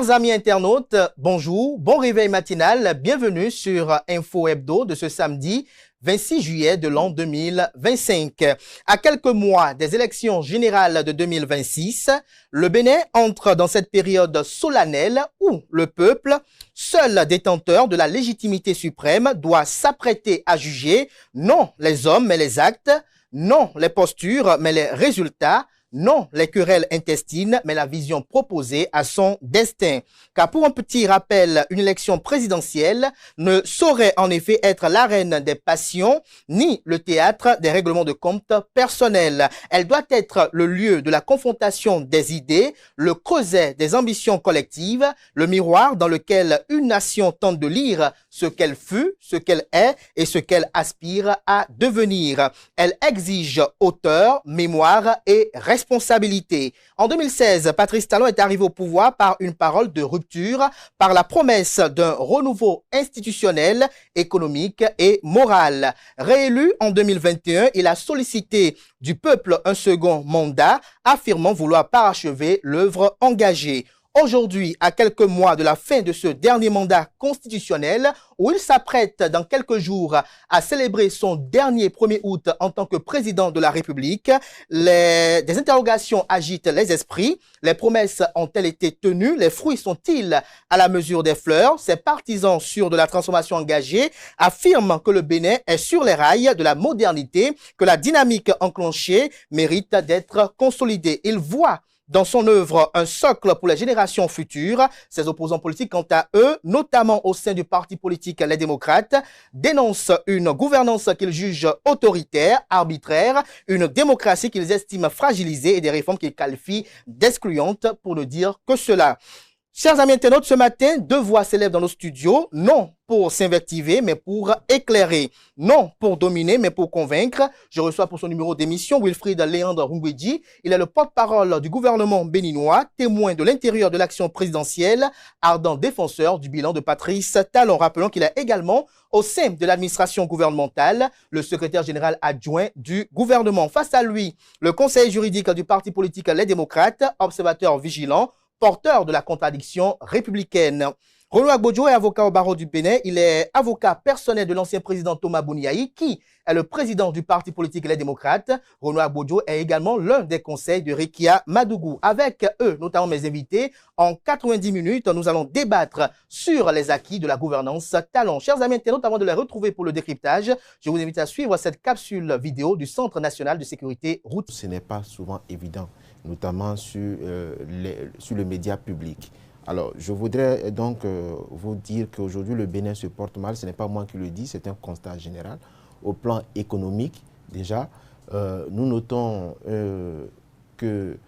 Chers amis internautes, bonjour, bon réveil matinal, bienvenue sur Info Hebdo de ce samedi 26 juillet de l'an 2025. À quelques mois des élections générales de 2026, le Bénin entre dans cette période solennelle où le peuple, seul détenteur de la légitimité suprême, doit s'apprêter à juger non les hommes mais les actes, non les postures mais les résultats, non les querelles intestines, mais la vision proposée à son destin. Car pour un petit rappel, une élection présidentielle ne saurait en effet être l'arène des passions, ni le théâtre des règlements de compte personnels. Elle doit être le lieu de la confrontation des idées, le creuset des ambitions collectives, le miroir dans lequel une nation tente de lire ce qu'elle fut, ce qu'elle est et ce qu'elle aspire à devenir. Elle exige hauteur, mémoire et responsabilité. En 2016, Patrice Talon est arrivé au pouvoir par une parole de rupture, par la promesse d'un renouveau institutionnel, économique et moral. Réélu en 2021, il a sollicité du peuple un second mandat, affirmant vouloir parachever l'œuvre engagée. Aujourd'hui, à quelques mois de la fin de ce dernier mandat constitutionnel, où il s'apprête dans quelques jours à célébrer son dernier 1er août en tant que président de la République, des interrogations agitent les esprits. Les promesses ont-elles été tenues? Les fruits sont-ils à la mesure des fleurs? Ses partisans sûrs de la transformation engagée affirment que le Bénin est sur les rails de la modernité, que la dynamique enclenchée mérite d'être consolidée. Ils voient dans son œuvre un socle pour les générations futures. Ses opposants politiques, quant à eux, notamment au sein du parti politique Les Démocrates, dénoncent une gouvernance qu'ils jugent autoritaire, arbitraire, une démocratie qu'ils estiment fragilisée et des réformes qu'ils qualifient d'excluantes, pour ne dire que cela. Chers amis internautes, ce matin, deux voix s'élèvent dans nos studios, non pour s'invectiver, mais pour éclairer, non pour dominer, mais pour convaincre. Je reçois pour son numéro d'émission Wilfried Léandre Rungweji. Il est le porte-parole du gouvernement béninois, témoin de l'intérieur de l'action présidentielle, ardent défenseur du bilan de Patrice Talon. Rappelons qu'il est également au sein de l'administration gouvernementale, le secrétaire général adjoint du gouvernement. Face à lui, le conseiller juridique du parti politique Les Démocrates, observateur vigilant, porteur de la contradiction républicaine. Renaud Agbodjo est avocat au barreau du Bénin. Il est avocat personnel de l'ancien président Thomas Bouniaï, qui est le président du parti politique Les Démocrates. Renaud Agbodjo est également l'un des conseils de Rekia Madougou. Avec eux, notamment mes invités, en 90 minutes, nous allons débattre sur les acquis de la gouvernance Talon. Chers amis internautes, avant de les retrouver pour le décryptage, je vous invite à suivre cette capsule vidéo du Centre national de sécurité routière. Ce n'est pas souvent évident, notamment sur le média public. Alors, je voudrais donc vous dire qu'aujourd'hui, le Bénin se porte mal. Ce n'est pas moi qui le dis, c'est un constat général. Au plan économique, déjà, nous notons qu'il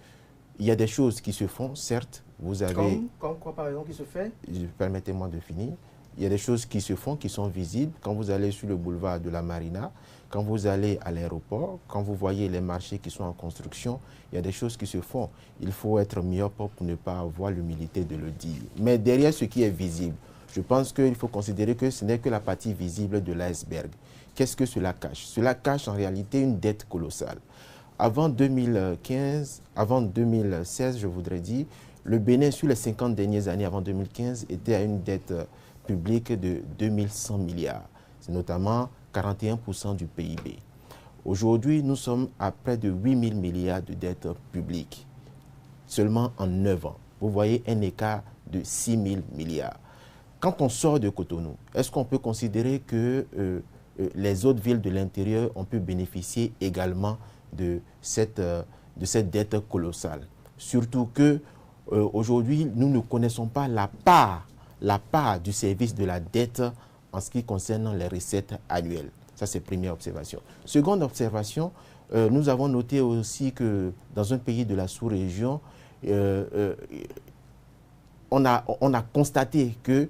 y a des choses qui se font, certes. Vous avez... Comme quoi, par exemple, qui se fait? Permettez-moi de finir. Il y a des choses qui se font, qui sont visibles. Quand vous allez sur le boulevard de la Marina, quand vous allez à l'aéroport, quand vous voyez les marchés qui sont en construction, il y a des choses qui se font. Il faut être myope pour ne pas avoir l'humilité de le dire. Mais derrière ce qui est visible, je pense qu'il faut considérer que ce n'est que la partie visible de l'iceberg. Qu'est-ce que cela cache? Cela cache en réalité une dette colossale. Avant 2015, avant 2016, je voudrais dire, le Bénin, sur les 50 dernières années avant 2015, était à une dette publique de 2100 milliards. C'est notamment 41% du PIB. Aujourd'hui, nous sommes à près de 8 000 milliards de dettes publiques, seulement en 9 ans. Vous voyez un écart de 6 000 milliards. Quand on sort de Cotonou, est-ce qu'on peut considérer que les autres villes de l'intérieur ont pu bénéficier également de cette dette colossale? Surtout que aujourd'hui, nous ne connaissons pas la part du service de la dette en ce qui concerne les recettes annuelles. Ça, c'est première observation. Seconde observation, nous avons noté aussi que dans un pays de la sous-région, on a constaté que,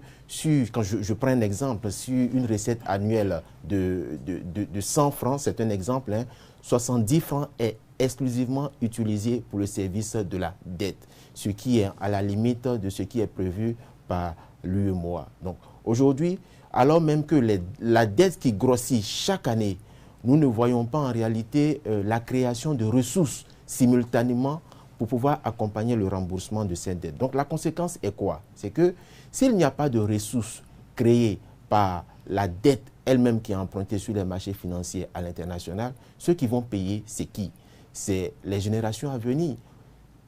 quand je prends un exemple, sur une recette annuelle de 100 francs, c'est un exemple, 70 francs est exclusivement utilisé pour le service de la dette, ce qui est à la limite de ce qui est prévu par l'UEMOA. Donc aujourd'hui, alors même que la dette qui grossit chaque année, nous ne voyons pas en réalité la création de ressources simultanément pour pouvoir accompagner le remboursement de cette dette. Donc la conséquence est quoi? C'est que s'il n'y a pas de ressources créées par la dette elle-même qui est empruntée sur les marchés financiers à l'international, ceux qui vont payer, c'est qui? C'est les générations à venir.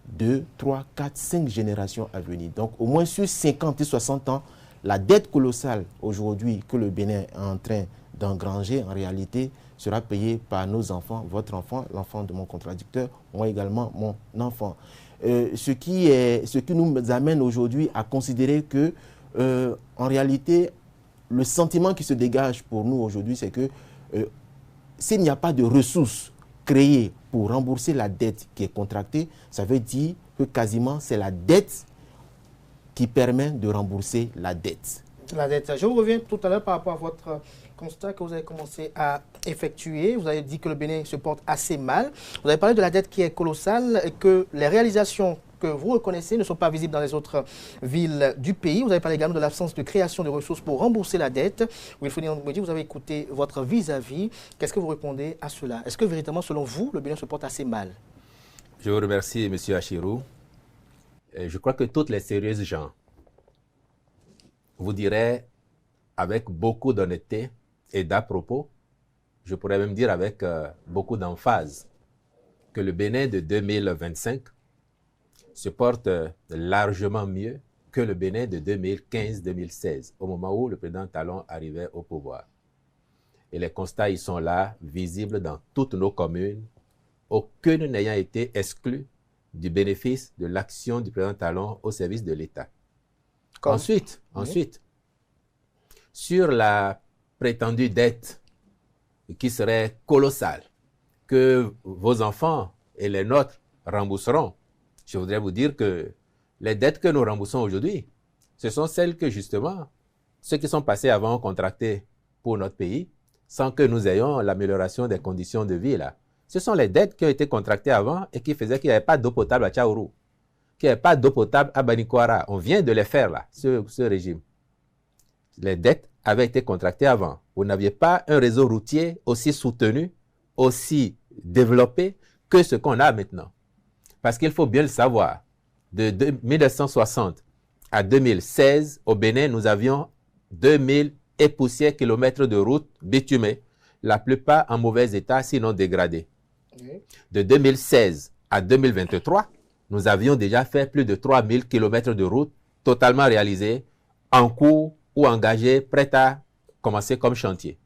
2, 3, 4, 5 générations à venir. Donc au moins sur 50 et 60 ans, la dette colossale aujourd'hui que le Bénin est en train d'engranger, en réalité, sera payée par nos enfants, votre enfant, l'enfant de mon contradicteur, moi également, mon enfant. Ce qui nous amène aujourd'hui à considérer que, en réalité, le sentiment qui se dégage pour nous aujourd'hui, c'est que s'il n'y a pas de ressources créées pour rembourser la dette qui est contractée, ça veut dire que quasiment c'est la dette qui permet de rembourser la dette. La dette. Je vous reviens tout à l'heure par rapport à votre constat que vous avez commencé à effectuer. Vous avez dit que le Bénin se porte assez mal. Vous avez parlé de la dette qui est colossale et que les réalisations que vous reconnaissez ne sont pas visibles dans les autres villes du pays. Vous avez parlé également de l'absence de création de ressources pour rembourser la dette. Wilfried Ndoumbédié, vous avez écouté votre vis-à-vis. Qu'est-ce que vous répondez à cela? Est-ce que véritablement, selon vous, le Bénin se porte assez mal? Je vous remercie, M. Achirou. Je crois que toutes les sérieuses gens vous diraient avec beaucoup d'honnêteté et d'à-propos, je pourrais même dire avec beaucoup d'emphase, que le Bénin de 2025 se porte largement mieux que le Bénin de 2015-2016, au moment où le président Talon arrivait au pouvoir. Et les constats, ils sont là, visibles dans toutes nos communes, aucune n'ayant été exclue du bénéfice de l'action du président Talon au service de l'État. Ensuite, sur la prétendue dette qui serait colossale, que vos enfants et les nôtres rembourseront, je voudrais vous dire que les dettes que nous remboursons aujourd'hui, ce sont celles que justement, ceux qui sont passés avant ont contracté pour notre pays, sans que nous ayons l'amélioration des conditions de vie là. Ce sont les dettes qui ont été contractées avant et qui faisaient qu'il n'y avait pas d'eau potable à Tchaourou, qu'il n'y avait pas d'eau potable à Banikwara. On vient de les faire là, ce régime. Les dettes avaient été contractées avant. Vous n'aviez pas un réseau routier aussi soutenu, aussi développé que ce qu'on a maintenant. Parce qu'il faut bien le savoir, de 1960 à 2016, au Bénin, nous avions 2000 et poussières kilomètres de routes bitumées, la plupart en mauvais état, sinon dégradées. De 2016 à 2023, nous avions déjà fait plus de 3000 kilomètres de routes totalement réalisées, en cours ou engagées, prêtes à commencer comme chantier.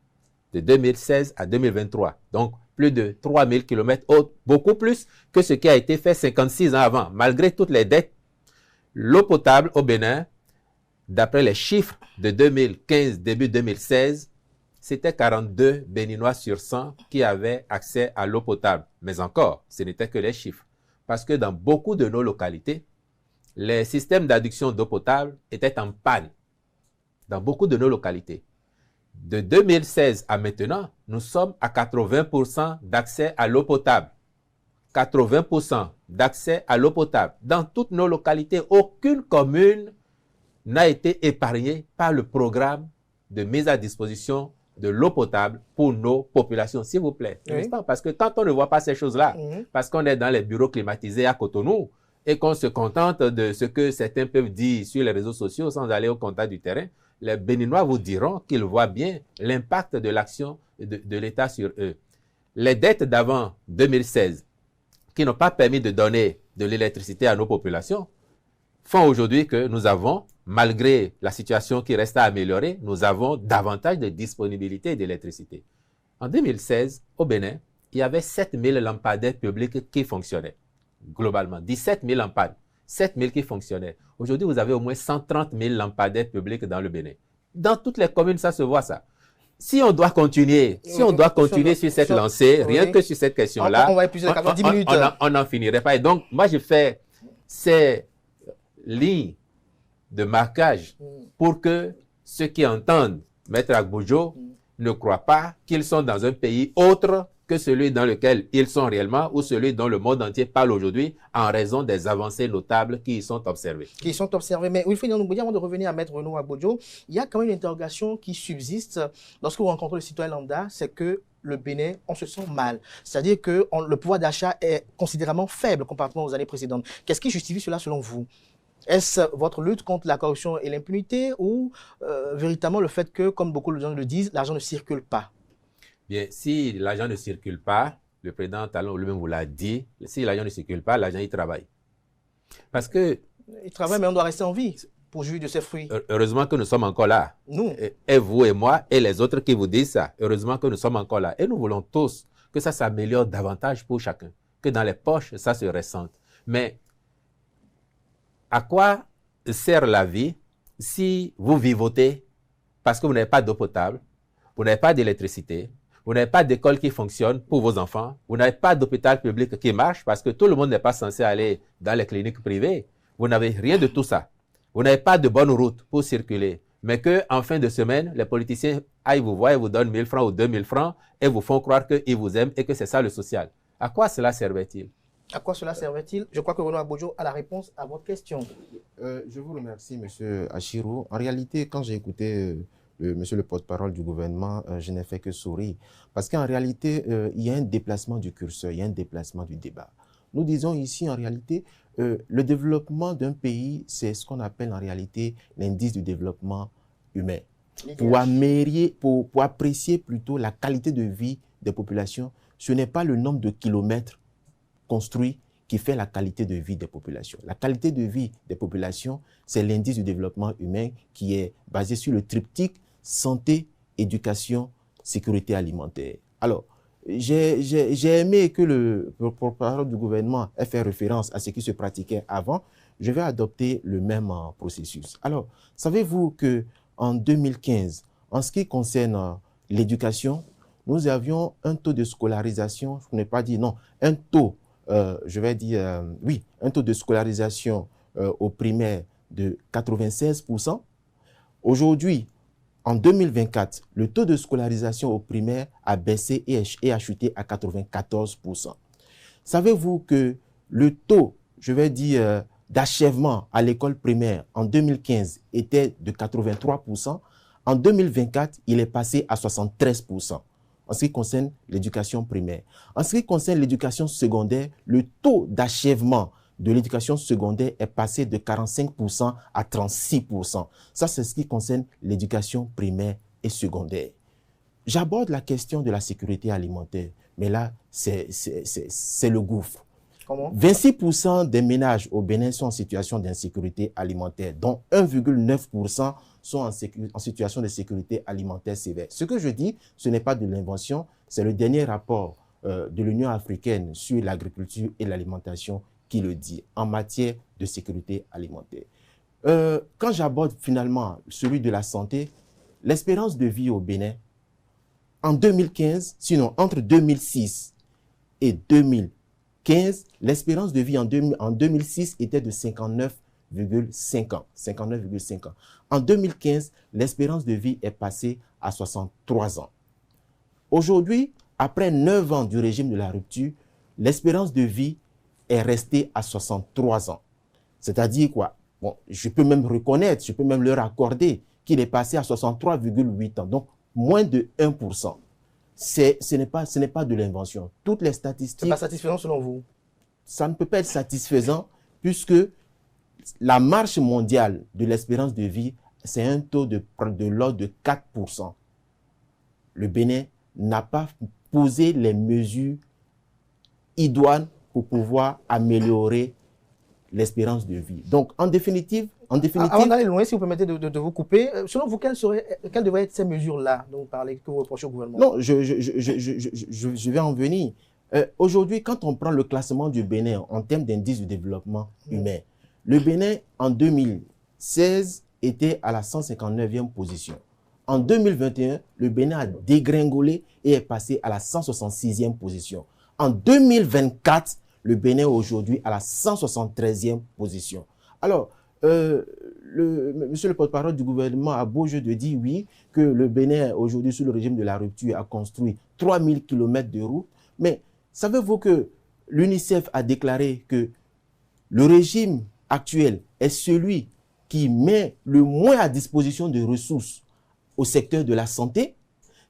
De 2016 à 2023, donc plus de 3000 kilomètres, beaucoup plus que ce qui a été fait 56 ans avant. Malgré toutes les dettes, l'eau potable au Bénin, d'après les chiffres de 2015, début 2016, c'était 42 Béninois sur 100 qui avaient accès à l'eau potable. Mais encore, ce n'était que les chiffres. Parce que dans beaucoup de nos localités, les systèmes d'adduction d'eau potable étaient en panne. Dans beaucoup de nos localités. De 2016 à maintenant, nous sommes à 80% d'accès à l'eau potable. 80% d'accès à l'eau potable. Dans toutes nos localités, aucune commune n'a été épargnée par le programme de mise à disposition de l'eau potable pour nos populations, s'il vous plaît. Oui. Parce que quand on ne voit pas ces choses-là, parce qu'on est dans les bureaux climatisés à Cotonou et qu'on se contente de ce que certains peuvent dire sur les réseaux sociaux sans aller au contact du terrain, les Béninois vous diront qu'ils voient bien l'impact de l'action de l'État sur eux. Les dettes d'avant 2016, qui n'ont pas permis de donner de l'électricité à nos populations, font aujourd'hui que nous avons, malgré la situation qui reste à améliorer, nous avons davantage de disponibilité d'électricité. En 2016, au Bénin, il y avait 7000 lampadaires publics qui fonctionnaient, globalement, 17 000 lampades. 7 000 qui fonctionnaient. Aujourd'hui, vous avez au moins 130 000 lampadaires publics dans le Bénin. Dans toutes les communes, ça se voit, ça. Si on doit continuer, sur cette lancée, rien que sur cette question-là, on va épuiser 10 minutes. On n'en finirait pas. Et donc, moi, je fais ces lignes de marquage pour que ceux qui entendent Maître Agbojo ne croient pas qu'ils sont dans un pays autre que celui dans lequel ils sont réellement ou celui dont le monde entier parle aujourd'hui en raison des avancées notables qui y sont observées. Mais Wilfried Ndoumbédié, avant de revenir à Maître Renaud Agbojo, il y a quand même une interrogation qui subsiste lorsque vous rencontrez le citoyen lambda, c'est que le Bénin, on se sent mal. C'est-à-dire que le pouvoir d'achat est considérablement faible comparativement aux années précédentes. Qu'est-ce qui justifie cela selon vous? Est-ce votre lutte contre la corruption et l'impunité ou véritablement le fait que, comme beaucoup de gens le disent, l'argent ne circule pas? Bien, si l'argent ne circule pas, le président Talon lui-même vous l'a dit, si l'argent ne circule pas, l'argent il travaille. Parce que... Il travaille, mais on doit rester en vie pour jouir de ses fruits. Heureusement que nous sommes encore là. Nous. Et vous et moi et les autres qui vous disent ça. Heureusement que nous sommes encore là. Et nous voulons tous que ça s'améliore davantage pour chacun. Que dans les poches, ça se ressente. Mais à quoi sert la vie si vous vivotez parce que vous n'avez pas d'eau potable, vous n'avez pas d'électricité, vous n'avez pas d'école qui fonctionne pour vos enfants, vous n'avez pas d'hôpital public qui marche parce que tout le monde n'est pas censé aller dans les cliniques privées. Vous n'avez rien de tout ça. Vous n'avez pas de bonne route pour circuler, mais qu'en fin de semaine, les politiciens aillent vous voir et vous donnent 1 000 francs ou 2 000 francs et vous font croire qu'ils vous aiment et que c'est ça le social. À quoi cela servait-il? À quoi cela servait-il? Je crois que Renaud Agbojo a la réponse à votre question. Je vous remercie, M. Achirou. En réalité, quand j'ai écouté monsieur le porte-parole du gouvernement, je n'ai fait que sourire. Parce qu'en réalité, il y a un déplacement du curseur, il y a un déplacement du débat. Nous disons ici, en réalité, le développement d'un pays, c'est ce qu'on appelle en réalité l'indice du développement humain. Pour apprécier plutôt la qualité de vie des populations, ce n'est pas le nombre de kilomètres construits qui fait la qualité de vie des populations. La qualité de vie des populations, c'est l'indice du développement humain qui est basé sur le triptyque santé, éducation, sécurité alimentaire. Alors, j'ai aimé que le porte-parole du gouvernement ait fait référence à ce qui se pratiquait avant. Je vais adopter le même processus. Alors, savez-vous qu'en 2015, en ce qui concerne l'éducation, nous avions un taux de scolarisation, je n'ai pas dit non, un taux, un taux de scolarisation au primaire de 96%. Aujourd'hui, en 2024, le taux de scolarisation au primaire a baissé et a chuté à 94%. Savez-vous que le taux, d'achèvement à l'école primaire en 2015 était de 83%. En 2024, il est passé à 73%. En ce qui concerne l'éducation primaire. En ce qui concerne l'éducation secondaire, le taux d'achèvement de l'éducation secondaire est passé de 45% à 36%. Ça, c'est ce qui concerne l'éducation primaire et secondaire. J'aborde la question de la sécurité alimentaire, mais là, c'est le gouffre. Comment? 26% des ménages au Bénin sont en situation d'insécurité alimentaire, dont 1,9% sont en situation de sécurité alimentaire sévère. Ce que je dis, ce n'est pas de l'invention, c'est le dernier rapport de l'Union africaine sur l'agriculture et l'alimentation qui le dit en matière de sécurité alimentaire. Quand j'aborde finalement celui de la santé, l'espérance de vie au Bénin, en 2015, sinon entre 2006 et 2015, l'espérance de vie en 2006 était de 59,5 ans. 59,5 ans. En 2015, l'espérance de vie est passée à 63 ans. Aujourd'hui, après 9 ans du régime de la rupture, l'espérance de vie est restée à 63 ans. C'est-à-dire quoi? Bon, je peux même reconnaître, je peux même leur accorder qu'il est passé à 63,8 ans, donc moins de 1%. Ce n'est pas de l'invention. Toutes les statistiques... Ce n'est pas satisfaisant selon vous? Ça ne peut pas être satisfaisant puisque la marche mondiale de l'espérance de vie, c'est un taux de l'ordre de 4%. Le Bénin n'a pas posé les mesures idoines pour pouvoir améliorer l'espérance de vie. Donc, en définitive... Avant d'aller loin, si vous permettez de vous couper, selon vous, quelles devraient être ces mesures-là dont vous parlez, que vous reprochez au gouvernement? Non, je vais en venir. Aujourd'hui, quand on prend le classement du Bénin en termes d'indice de développement humain, le Bénin, en 2016, était à la 159e position. En 2021, le Bénin a dégringolé et est passé à la 166e position. En 2024, le Bénin est aujourd'hui à la 173e position. Alors, monsieur le porte-parole du gouvernement a beau jeu de dire oui, que le Bénin, aujourd'hui, sous le régime de la rupture, a construit 3000 km de routes. Mais savez-vous que l'UNICEF a déclaré que le régime actuel est celui qui met le moins à disposition de ressources au secteur de la santé?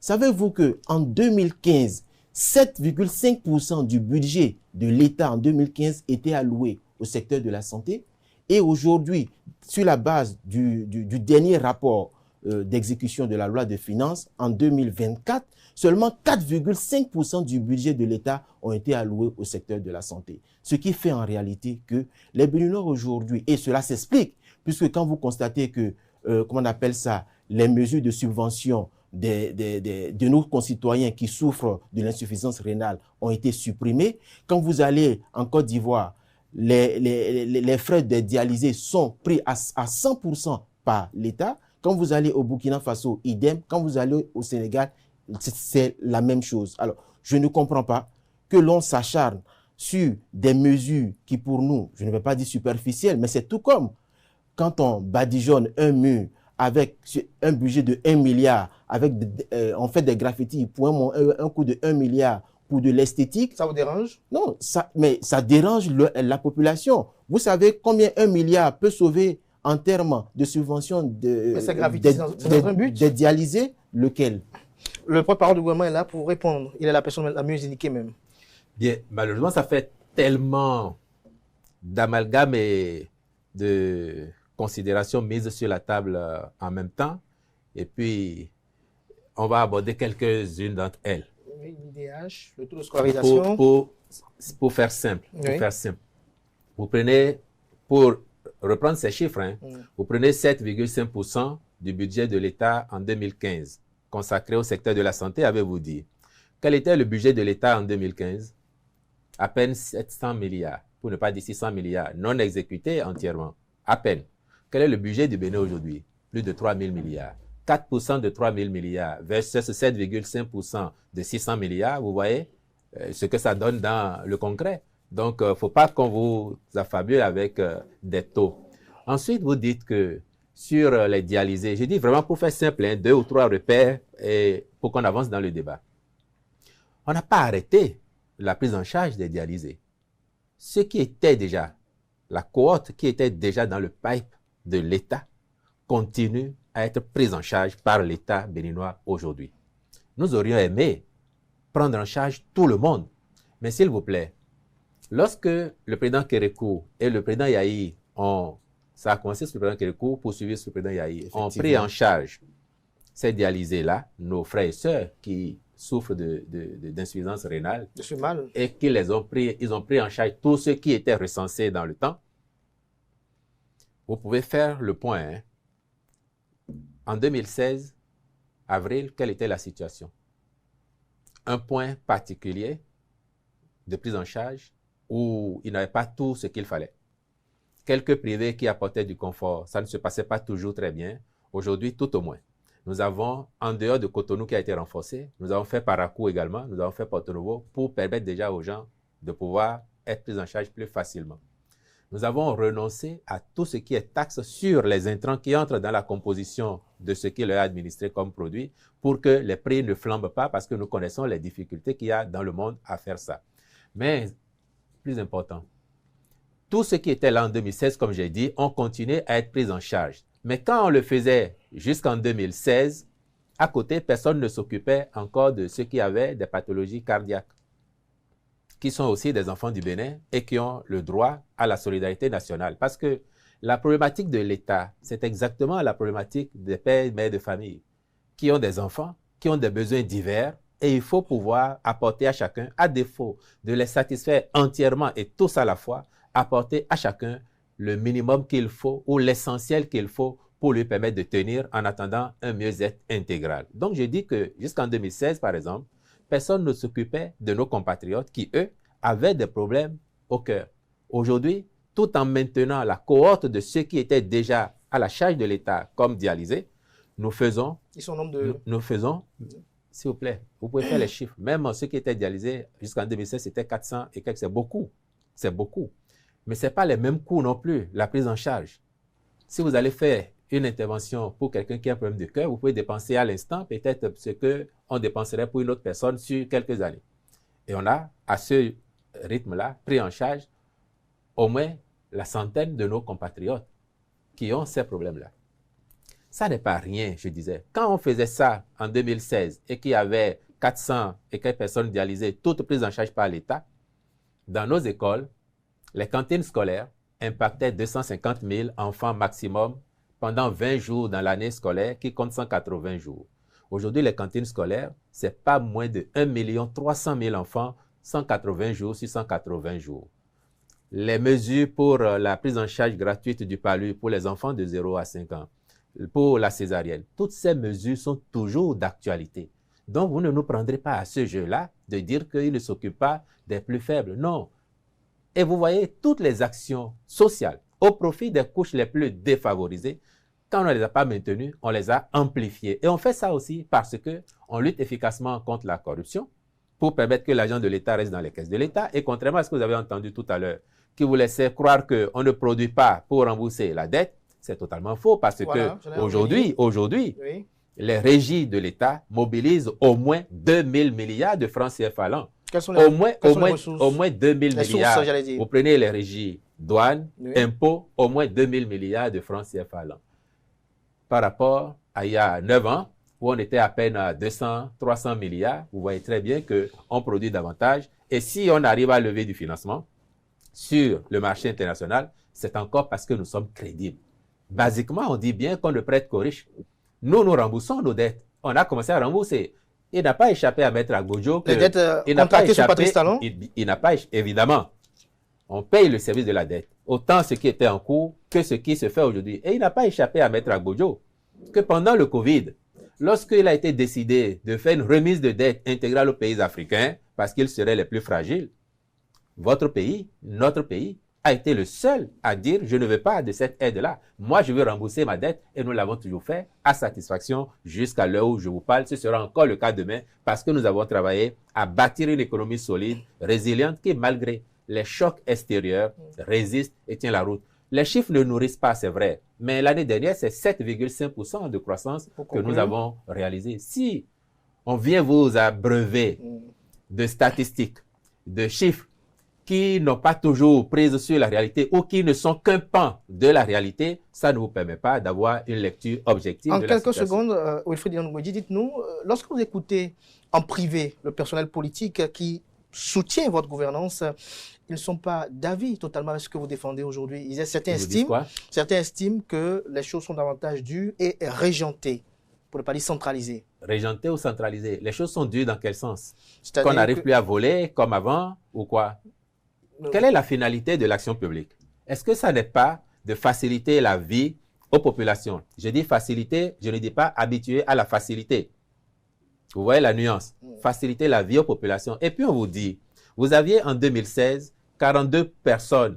Savez-vous qu'en 2015, 7,5% du budget de l'État en 2015 était alloué au secteur de la santé? Et aujourd'hui, sur la base du dernier rapport d'exécution de la loi de finances, en 2024, seulement 4,5% du budget de l'État ont été alloués au secteur de la santé. Ce qui fait en réalité que les Béninois aujourd'hui, et cela s'explique, puisque quand vous constatez que, comment on appelle ça, les mesures de subvention de nos concitoyens qui souffrent de l'insuffisance rénale ont été supprimées, quand vous allez en Côte d'Ivoire, les frais de dialysés sont pris à 100% par l'État. Quand vous allez au Burkina Faso, idem. Quand vous allez au Sénégal, c'est la même chose. Alors, je ne comprends pas que l'on s'acharne sur des mesures qui, pour nous, je ne vais pas dire superficielles, mais c'est tout comme quand on badigeonne un mur avec un budget de 1 milliard, on fait des graffitis pour un coût de 1 milliard pour de l'esthétique. Ça vous dérange? Non, mais ça dérange la population. Vous savez combien 1 milliard peut sauver en termes de subvention des dialysés? Lequel? Le porte-parole du gouvernement est là pour répondre. Il est la personne la mieux indiquée même. Bien, malheureusement, ça fait tellement d'amalgames et de considérations mises sur la table en même temps. Et puis, on va aborder quelques-unes d'entre elles. L'IDH, le taux de scolarisation. Pour faire simple, vous prenez, pour reprendre ces chiffres, vous prenez 7,5% du budget de l'État en 2015 consacré au secteur de la santé, avez-vous dit. Quel était le budget de l'État en 2015? À peine 700 milliards, pour ne pas dire 600 milliards, non exécutés entièrement. À peine. Quel est le budget du Bénin aujourd'hui? Plus de 3 000 milliards. 4% de 3 000 milliards versus 7,5% de 600 milliards, vous voyez ce que ça donne dans le concret. Donc, il ne faut pas qu'on vous affabule avec des taux. Ensuite, vous dites que sur les dialysés, je dis vraiment pour faire simple, 2 ou 3 repères et pour qu'on avance dans le débat. On n'a pas arrêté la prise en charge des dialysés. Ce qui était déjà, la cohorte qui était déjà dans le pipe de l'État continue à être prise en charge par l'État béninois aujourd'hui. Nous aurions aimé prendre en charge tout le monde. Mais s'il vous plaît, lorsque le président Kérékou et le président Yahi ça a commencé sur le président Kérékou, poursuivi sur le président Yahi, ont pris en charge ces dialysés-là, nos frères et sœurs qui souffrent d'insuffisance rénale, et qu'ils ont pris en charge tous ceux qui étaient recensés dans le temps. Vous pouvez faire le point. En 2016, avril, quelle était la situation? Un point particulier de prise en charge où il n'avait pas tout ce qu'il fallait. Quelques privés qui apportaient du confort, ça ne se passait pas toujours très bien. Aujourd'hui, tout au moins. Nous avons, en dehors de Cotonou qui a été renforcé, nous avons fait Parakou également, nous avons fait Porto Novo pour permettre déjà aux gens de pouvoir être pris en charge plus facilement. Nous avons renoncé à tout ce qui est taxe sur les intrants qui entrent dans la composition de ce qui leur est administré comme produit pour que les prix ne flambent pas parce que nous connaissons les difficultés qu'il y a dans le monde à faire ça. Mais, plus important, tout ce qui était là en 2016, comme j'ai dit, ont continué à être pris en charge. Mais quand on le faisait jusqu'en 2016, à côté, personne ne s'occupait encore de ceux qui avaient des pathologies cardiaques, qui sont aussi des enfants du Bénin et qui ont le droit à la solidarité nationale. Parce que la problématique de l'État, c'est exactement la problématique des pères et mères de famille qui ont des enfants, qui ont des besoins divers, et il faut pouvoir apporter à chacun, à défaut de les satisfaire entièrement et tous à la fois, apporter à chacun le minimum qu'il faut ou l'essentiel qu'il faut pour lui permettre de tenir en attendant un mieux-être intégral. Donc, je dis que jusqu'en 2016, par exemple, personne ne s'occupait de nos compatriotes qui, eux, avaient des problèmes au cœur. Aujourd'hui, tout en maintenant la cohorte de ceux qui étaient déjà à la charge de l'État comme dialysés, nous faisons, s'il vous plaît, vous pouvez faire les chiffres, même ceux qui étaient dialysés jusqu'en 2016, c'était 400 et quelques, c'est beaucoup. Mais ce n'est pas les mêmes coûts non plus, la prise en charge. Si vous allez faire une intervention pour quelqu'un qui a un problème de cœur, vous pouvez dépenser à l'instant peut-être ce qu'on dépenserait pour une autre personne sur quelques années. Et on a, à ce rythme-là, pris en charge au moins la centaine de nos compatriotes qui ont ces problèmes-là. Ça n'est pas rien, je disais. Quand on faisait ça en 2016 et qu'il y avait 400 et quelques personnes dialysées, toutes prises en charge par l'État, dans nos écoles, les cantines scolaires impactaient 250 000 enfants maximum pendant 20 jours dans l'année scolaire qui compte 180 jours. Aujourd'hui, les cantines scolaires, ce n'est pas moins de 1 300 000 enfants, 180 jours sur 180 jours. Les mesures pour la prise en charge gratuite du palu pour les enfants de 0 à 5 ans, pour la césarienne, toutes ces mesures sont toujours d'actualité. Donc, vous ne nous prendrez pas à ce jeu-là de dire qu'ils ne s'occupent pas des plus faibles. Non. Et vous voyez, toutes les actions sociales au profit des couches les plus défavorisées, quand on ne les a pas maintenues, on les a amplifiées. Et on fait ça aussi parce qu'on lutte efficacement contre la corruption pour permettre que l'argent de l'État reste dans les caisses de l'État. Et contrairement à ce que vous avez entendu tout à l'heure, qui vous laissait croire qu'on ne produit pas pour rembourser la dette, c'est totalement faux parce qu'aujourd'hui, oui, les régies de l'État mobilisent au moins 2 000 milliards de francs CFA l'an. Au moins 2 000 milliards. Vous prenez les régies douane, oui, impôts, au moins 2 000 milliards de francs CFA l'an. Par rapport à il y a 9 ans, où on était à peine à 200, 300 milliards, vous voyez très bien qu'on produit davantage. Et si on arrive à lever du financement sur le marché international, c'est encore parce que nous sommes crédibles. Basiquement, on dit bien qu'on ne prête qu'aux riches. Nous remboursons nos dettes. On a commencé à rembourser. Il n'a pas échappé à Maître Agbojo que... Les dettes contractées sur Patrice Talon? Il n'a pas, évidemment. On paye le service de la dette. Autant ce qui était en cours que ce qui se fait aujourd'hui. Et il n'a pas échappé à Maître Agbojo que pendant le Covid, lorsqu'il a été décidé de faire une remise de dette intégrale aux pays africains, parce qu'ils seraient les plus fragiles, votre pays, notre pays, a été le seul à dire « je ne veux pas de cette aide-là. Moi, je veux rembourser ma dette » et nous l'avons toujours fait à satisfaction jusqu'à l'heure où je vous parle. Ce sera encore le cas demain parce que nous avons travaillé à bâtir une économie solide, résiliente, qui, malgré les chocs extérieurs, résiste et tient la route. Les chiffres ne nourrissent pas, c'est vrai, mais l'année dernière, c'est 7,5% de croissance que nous avons réalisé. Si on vient vous abreuver de statistiques, de chiffres qui n'ont pas toujours prise sur la réalité ou qui ne sont qu'un pan de la réalité, ça ne vous permet pas d'avoir une lecture objective de la situation. En quelques secondes, Wilfried Ndoumbouidi, dites-nous, lorsque vous écoutez en privé le personnel politique qui soutient votre gouvernance, ils ne sont pas d'avis totalement avec ce que vous défendez aujourd'hui. Certains estiment que les choses sont davantage dues et régentées, pour ne pas dire centralisées. Régentées ou centralisées? Les choses sont dues dans quel sens? Qu'on n'arrive plus à voler comme avant ou quoi? Quelle est la finalité de l'action publique? Est-ce que ça n'est pas de faciliter la vie aux populations? Je dis faciliter, je ne dis pas habituer à la facilité. Vous voyez la nuance? Faciliter la vie aux populations. Et puis on vous dit, vous aviez en 2016 42 personnes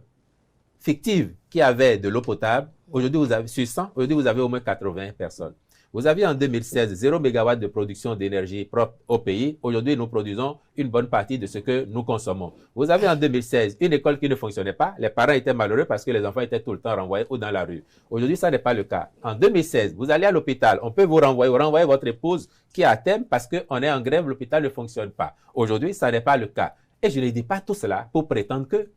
fictives qui avaient de l'eau potable. Aujourd'hui, vous avez sur 100, aujourd'hui vous avez au moins 80 personnes. Vous aviez en 2016 0 MW de production d'énergie propre au pays. Aujourd'hui, nous produisons une bonne partie de ce que nous consommons. Vous avez en 2016 une école qui ne fonctionnait pas. Les parents étaient malheureux parce que les enfants étaient tout le temps renvoyés ou dans la rue. Aujourd'hui, ça n'est pas le cas. En 2016, vous allez à l'hôpital. On peut vous renvoyer votre épouse qui est à terme parce qu'on est en grève, l'hôpital ne fonctionne pas. Aujourd'hui, ça n'est pas le cas. Et je ne dis pas tout cela pour prétendre que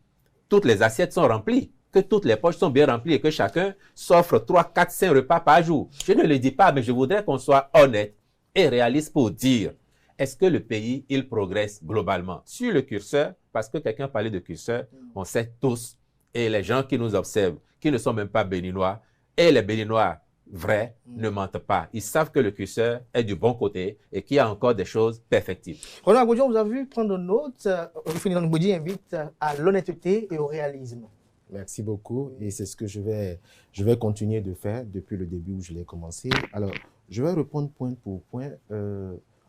toutes les assiettes sont remplies, que toutes les poches sont bien remplies et que chacun s'offre 3, 4, 5 repas par jour. Je ne le dis pas, mais je voudrais qu'on soit honnête et réaliste pour dire, est-ce que le pays, il progresse globalement? Sur le curseur, parce que quelqu'un parlait de curseur, on sait tous, et les gens qui nous observent, qui ne sont même pas béninois, et les béninois vrais ne mentent pas. Ils savent que le curseur est du bon côté et qu'il y a encore des choses perfectibles. Roland Agbojo, vous avez vu prendre note. Wilfried Ndoumbouidi invite à l'honnêteté et au réalisme. Merci beaucoup et c'est ce que je vais continuer de faire depuis le début où je l'ai commencé. Alors, je vais répondre point pour point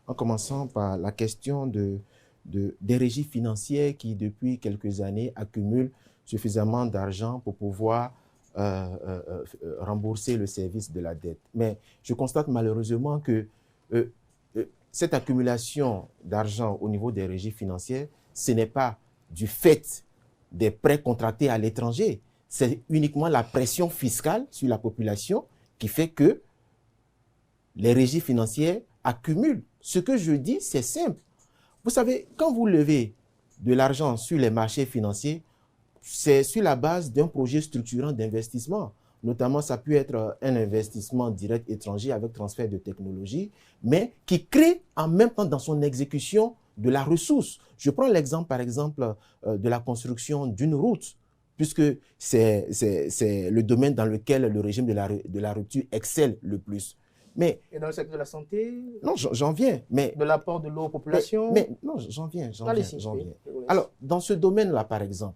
en commençant par la question des régies financières qui, depuis quelques années, accumulent suffisamment d'argent pour pouvoir rembourser le service de la dette. Mais je constate malheureusement que cette accumulation d'argent au niveau des régies financières, ce n'est pas du fait des prêts contractés à l'étranger. C'est uniquement la pression fiscale sur la population qui fait que les régies financières accumulent. Ce que je dis, c'est simple. Vous savez, quand vous levez de l'argent sur les marchés financiers, c'est sur la base d'un projet structurant d'investissement. notamment ça peut être un investissement direct étranger avec transfert de technologie, mais qui crée en même temps dans son exécution de la ressource. Je prends l'exemple, par exemple, de la construction d'une route, puisque c'est le domaine dans lequel le régime de la rupture excelle le plus. Mais, et dans le secteur de la santé? Non, j'en viens. Mais, de l'apport de l'eau aux populations? Mais non, j'en viens. Alors, dans ce domaine-là, par exemple,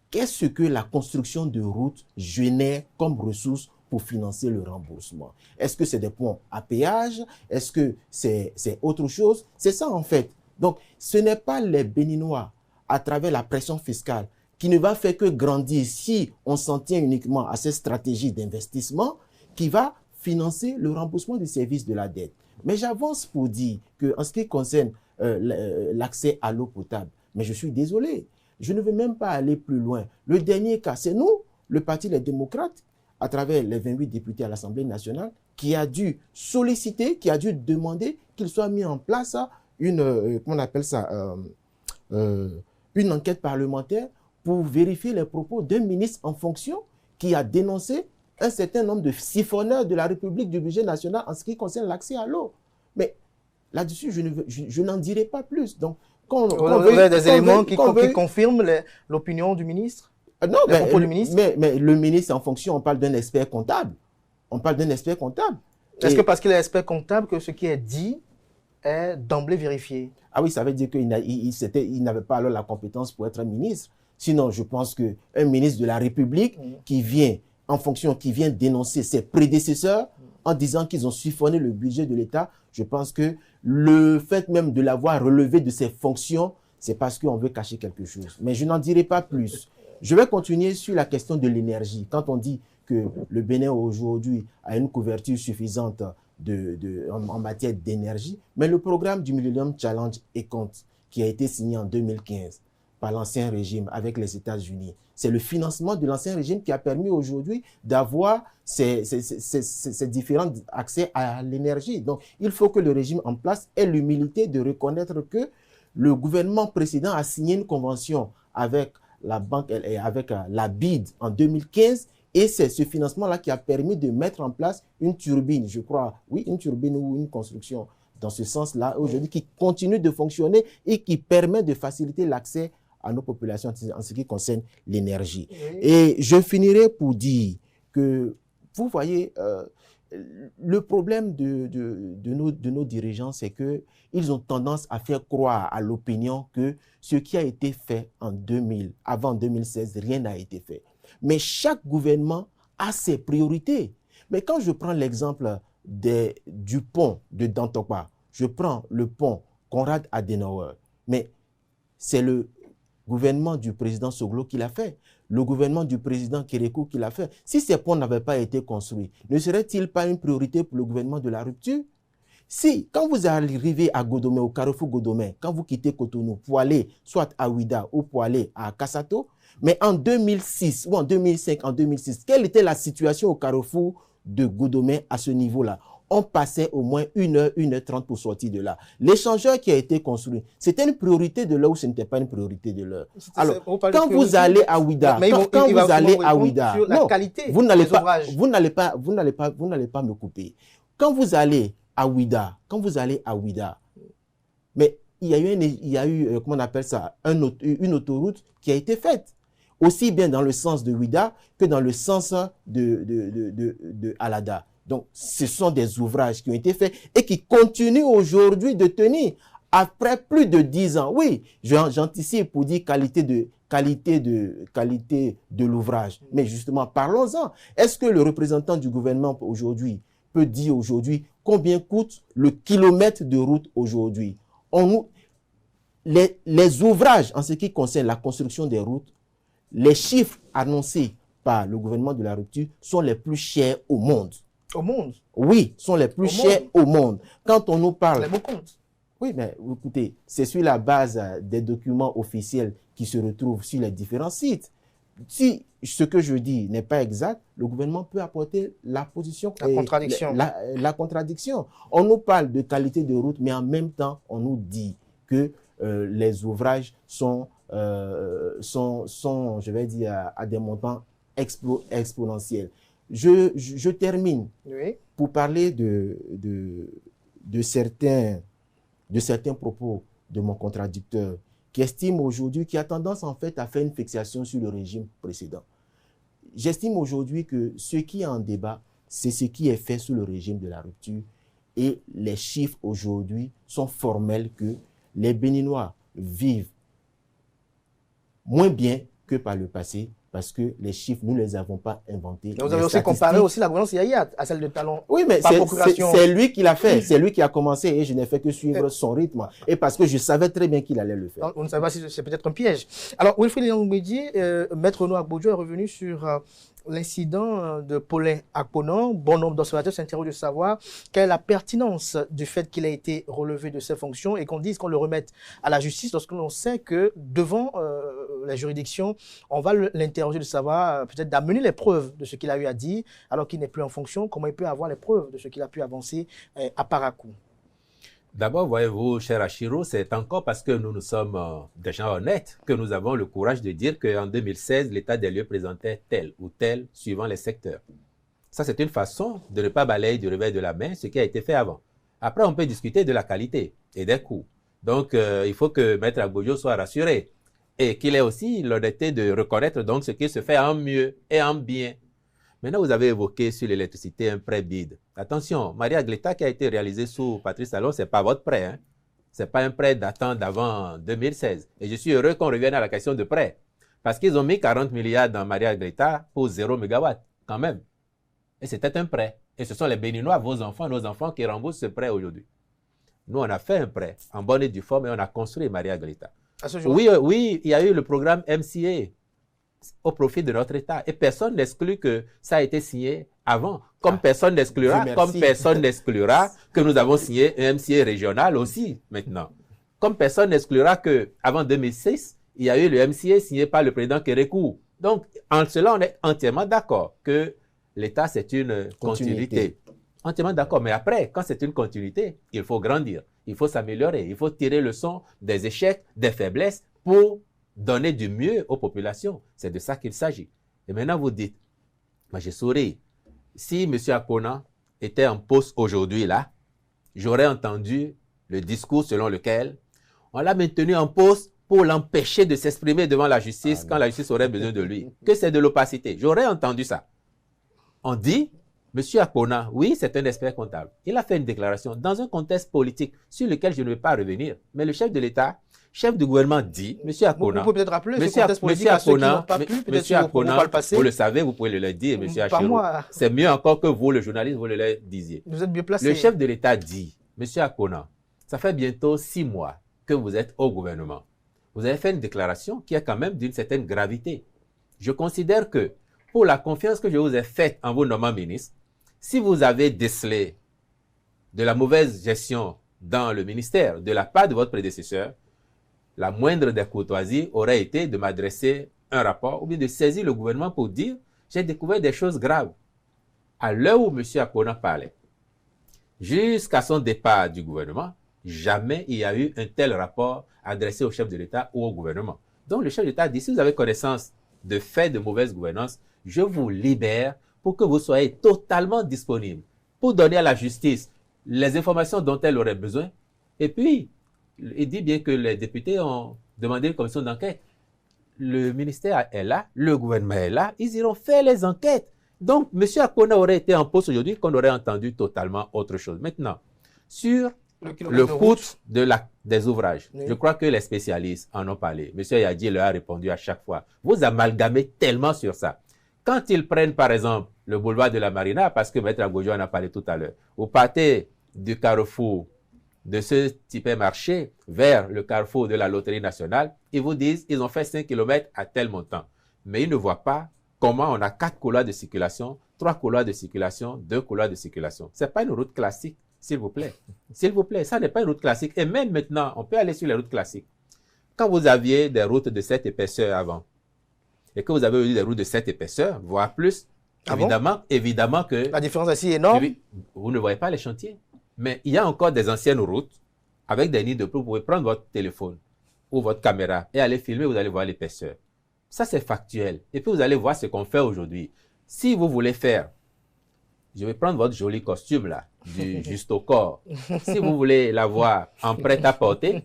qu'est-ce que la construction de routes génère comme ressources pour financer le remboursement? Est-ce que c'est des ponts à péage? Est-ce que c'est autre chose? C'est ça, en fait. Donc, ce n'est pas les Béninois, à travers la pression fiscale, qui ne va faire que grandir si on s'en tient uniquement à cette stratégie d'investissement, qui va financer le remboursement du service de la dette. Mais j'avance pour dire qu'en ce qui concerne l'accès à l'eau potable, mais je suis désolé, je ne veux même pas aller plus loin. Le dernier cas, c'est nous, le Parti des démocrates, à travers les 28 députés à l'Assemblée nationale, qui a dû solliciter, qui a dû demander qu'il soit mis en place une enquête parlementaire pour vérifier les propos d'un ministre en fonction qui a dénoncé un certain nombre de siphonneurs de la République du budget national en ce qui concerne l'accès à l'eau. Mais là-dessus, je n'en dirai pas plus. Donc, vous avez des éléments qui confirment l'opinion du ministre? Non, mais le ministre en fonction, on parle d'un expert comptable. On parle d'un expert comptable. Est-ce que parce qu'il est expert comptable que ce qui est dit est d'emblée vérifié? Ah oui, ça veut dire qu'il n'avait pas alors la compétence pour être ministre. Sinon, je pense qu'un ministre de la République qui vient en fonction, qui vient dénoncer ses prédécesseurs en disant qu'ils ont siphonné le budget de l'État, je pense que le fait même de l'avoir relevé de ses fonctions, c'est parce qu'on veut cacher quelque chose. Mais je n'en dirai pas plus. Je vais continuer sur la question de l'énergie. Quand on dit que le Bénin aujourd'hui a une couverture suffisante en matière d'énergie, mais le programme du Millennium Challenge Econt, qui a été signé en 2015 par l'ancien régime avec les États-Unis, c'est le financement de l'ancien régime qui a permis aujourd'hui d'avoir ces différents accès à l'énergie. Donc, il faut que le régime en place ait l'humilité de reconnaître que le gouvernement précédent a signé une convention avec la banque et avec la BID en 2015, et c'est ce financement-là qui a permis de mettre en place une turbine, je crois, oui, une turbine ou une construction dans ce sens-là, aujourd'hui, qui continue de fonctionner et qui permet de faciliter l'accès à nos populations en ce qui concerne l'énergie. Oui. Et je finirai pour dire que, vous voyez, le problème de nos dirigeants, c'est qu'ils ont tendance à faire croire à l'opinion que ce qui a été fait en 2000, avant 2016, rien n'a été fait. Mais chaque gouvernement a ses priorités. Mais quand je prends l'exemple du pont de Dantokpa, je prends le pont Konrad Adenauer, mais c'est le gouvernement du président Soglo qui l'a fait, le gouvernement du président Kérékou qui l'a fait. Si ces ponts n'avaient pas été construits, ne serait-il pas une priorité pour le gouvernement de la rupture? Si, quand vous arrivez à Godomé, au carrefour Godomé, quand vous quittez Cotonou pour aller soit à Ouida ou pour aller à Kassato, mais en 2006 ou en 2005, en 2006, quelle était la situation au carrefour de Godomé à ce niveau-là? On passait au moins 1h, 1h30 pour sortir de là. L'échangeur qui a été construit, c'était une priorité de l'heure ou ce n'était pas une priorité de l'heure? Alors, quand vous allez à Ouida, quand vous allez à Ouida, non, vous n'allez pas me couper. Quand vous allez à Ouida, mais il y a eu comment on appelle ça, une autoroute qui a été faite, aussi bien dans le sens de Ouida que dans le sens de Alada. Donc, ce sont des ouvrages qui ont été faits et qui continuent aujourd'hui de tenir après plus de 10 ans. Oui, j'anticipe pour dire qualité de l'ouvrage. Mais justement, parlons-en. Est-ce que le représentant du gouvernement aujourd'hui peut dire aujourd'hui combien coûte le kilomètre de route aujourd'hui? Les ouvrages en ce qui concerne la construction des routes, les chiffres annoncés par le gouvernement de la rupture sont les plus chers au monde. Au monde? Oui, sont les plus chers au monde. Quand on nous parle... Les bons comptes. Oui, mais écoutez, c'est sur la base des documents officiels qui se retrouvent sur les différents sites. Si ce que je dis n'est pas exact, le gouvernement peut apporter la position... La contradiction. La contradiction. On nous parle de qualité de route, mais en même temps, on nous dit que les ouvrages sont, je vais dire, à des montants exponentiels. Je termine Oui. pour parler de certains propos de mon contradicteur qui estime aujourd'hui, qui a tendance en fait à faire une fixation sur le régime précédent. J'estime aujourd'hui que ce qui est en débat, c'est ce qui est fait sous le régime de la rupture, et les chiffres aujourd'hui sont formels que les Béninois vivent moins bien que par le passé, parce que les chiffres, nous ne les avons pas inventés. Vous avez aussi comparé aussi la gouvernance Yaya à celle de Talon. Oui, mais c'est lui qui l'a fait, c'est lui qui a commencé, et je n'ai fait que suivre son rythme, et parce que je savais très bien qu'il allait le faire. On ne savait pas si c'est peut-être un piège. Alors, Wilfried Nyang'Bedi, Maître Noah Gbodjo est revenu sur l'incident de Paulin Akponan. Bon nombre d'observateurs s'interrogent de savoir quelle est la pertinence du fait qu'il a été relevé de ses fonctions et qu'on dise qu'on le remette à la justice lorsque l'on sait que devant la juridiction, on va l'interroger de savoir peut-être d'amener les preuves de ce qu'il a eu à dire alors qu'il n'est plus en fonction. Comment il peut avoir les preuves de ce qu'il a pu avancer à Parakou? D'abord, voyez-vous, cher Achiro, c'est encore parce que nous sommes des gens honnêtes que nous avons le courage de dire qu'en 2016, l'état des lieux présentait tel ou tel suivant les secteurs. Ça, c'est une façon de ne pas balayer du revers de la main ce qui a été fait avant. Après, on peut discuter de la qualité et des coûts. Donc, il faut que Maître Gbodjo soit rassuré et qu'il ait aussi l'honnêteté de reconnaître donc ce qui se fait en mieux et en bien. Maintenant, vous avez évoqué sur l'électricité un prêt bide. Attention, Maria Gleta qui a été réalisé sous Patrice Talon, ce n'est pas votre prêt. Hein? Ce n'est pas un prêt datant d'avant 2016. Et je suis heureux qu'on revienne à la question de prêt. Parce qu'ils ont mis 40 milliards dans Maria Gleta pour 0 MW, quand même. Et c'était un prêt. Et ce sont les Béninois, vos enfants, nos enfants, qui remboursent ce prêt aujourd'hui. Nous, on a fait un prêt en bonne et due forme et on a construit Maria Gleta. Oui, il y a eu le programme MCA au profit de notre État. Et personne n'exclut que ça a été signé avant. Comme personne n'exclura que nous avons signé un MCA régional aussi maintenant. Comme personne n'exclura qu'avant 2006, il y a eu le MCA signé par le président Kérékou. Donc, en cela, on est entièrement d'accord que l'État, c'est une continuité. Entièrement d'accord. Mais après, quand c'est une continuité, il faut grandir, il faut s'améliorer, il faut tirer le leçon des échecs, des faiblesses pour donner du mieux aux populations. C'est de ça qu'il s'agit. Et maintenant, vous dites, moi je souris, si M. Akponan était en poste aujourd'hui là, j'aurais entendu le discours selon lequel on l'a maintenu en poste pour l'empêcher de s'exprimer devant la justice quand la justice aurait besoin de lui. Que c'est de l'opacité. J'aurais entendu ça. On dit, M. Akponan, oui, c'est un expert comptable. Il a fait une déclaration dans un contexte politique sur lequel je ne vais pas revenir. Mais le chef de l'État, chef du gouvernement dit, M. Akponan, vous pouvez peut-être rappeler ce contexte politique à ceux qui n'ont pas pu, peut-être M. Akponan, vous le savez, vous pouvez le dire, M. Achirou. C'est mieux encore que vous, le journaliste, vous le disiez. Vous êtes bien placé. Le chef de l'État dit, M. Akponan, ça fait bientôt 6 mois que vous êtes au gouvernement. Vous avez fait une déclaration qui est quand même d'une certaine gravité. Je considère que pour la confiance que je vous ai faite en vous nommant ministre, si vous avez décelé de la mauvaise gestion dans le ministère de la part de votre prédécesseur, la moindre des courtoisies aurait été de m'adresser un rapport ou bien de saisir le gouvernement pour dire « j'ai découvert des choses graves ». À l'heure où M. Akponan parlait, jusqu'à son départ du gouvernement, jamais il y a eu un tel rapport adressé au chef de l'État ou au gouvernement. Donc le chef de l'État dit, si vous avez connaissance de faits de mauvaise gouvernance, je vous libère pour que vous soyez totalement disponible pour donner à la justice les informations dont elle aurait besoin. Et puis, il dit bien que les députés ont demandé une commission d'enquête. Le ministère est là, le gouvernement est là, ils iront faire les enquêtes. Donc, M. Akponan aurait été en poste aujourd'hui qu'on aurait entendu totalement autre chose. Maintenant, sur le coût des ouvrages, oui. Je crois que les spécialistes en ont parlé. M. Yadji leur a répondu à chaque fois. Vous amalgamez tellement sur ça. Quand ils prennent, par exemple, le boulevard de la Marina, parce que Maître Gbodjo en a parlé tout à l'heure, vous partez du carrefour de ce type marché vers le carrefour de la Loterie nationale, ils vous disent ils ont fait 5 km à tel montant. Mais ils ne voient pas comment on a 4 couloirs de circulation, 3 couloirs de circulation, 2 couloirs de circulation. Ce n'est pas une route classique, s'il vous plaît. S'il vous plaît, ça n'est pas une route classique. Et même maintenant, on peut aller sur les routes classiques. Quand vous aviez des routes de cette épaisseur avant, et que vous avez eu des routes de cette épaisseur, voire plus, évidemment que... La différence ici est énorme. Vous ne voyez pas les chantiers. Mais il y a encore des anciennes routes avec des nids de pluie. Vous pouvez prendre votre téléphone ou votre caméra et aller filmer, vous allez voir l'épaisseur. Ça, c'est factuel. Et puis, vous allez voir ce qu'on fait aujourd'hui. si vous voulez faire, je vais prendre votre joli costume là, du juste au corps. Si vous voulez l'avoir en prêt-à-porter,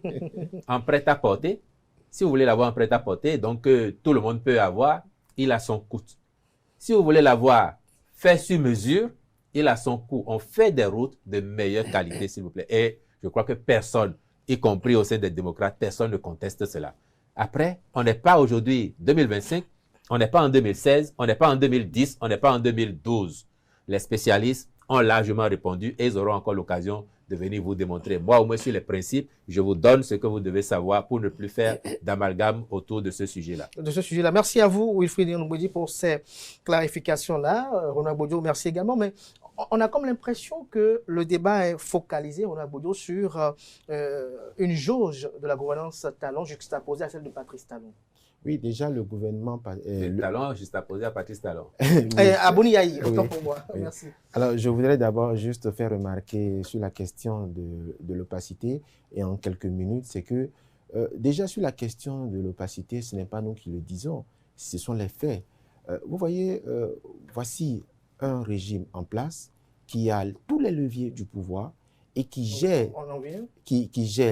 si vous voulez l'avoir en prêt-à-porter, donc tout le monde peut avoir, il a son coût. Si vous voulez l'avoir fait sur mesure, il a son coût. On fait des routes de meilleure qualité, s'il vous plaît. Et je crois que personne, y compris au sein des démocrates, personne ne conteste cela. Après, on n'est pas aujourd'hui 2025, on n'est pas en 2016, on n'est pas en 2010, on n'est pas en 2012. Les spécialistes ont largement répondu et ils auront encore l'occasion de venir vous démontrer. Moi, au moins sur les principes, je vous donne ce que vous devez savoir pour ne plus faire d'amalgame autour de ce sujet-là. Merci à vous, Wilfried Ngoudi, pour ces clarifications-là. Renoir Gbodjo, merci également. Mais on a comme l'impression que le débat est focalisé, Renoir Gbodjo, sur une jauge de la gouvernance Talon juxtaposée à celle de Patrice Talon. Oui, déjà, le gouvernement... Talon juxtaposé à Patrice Talon. Aboni Yahi, autant pour moi. Oui. Merci. Alors, je voudrais d'abord juste faire remarquer sur la question de l'opacité, et en quelques minutes, c'est que déjà sur la question de l'opacité, ce n'est pas nous qui le disons, ce sont les faits. Vous voyez, voici un régime en place qui a tous les leviers du pouvoir et qui gère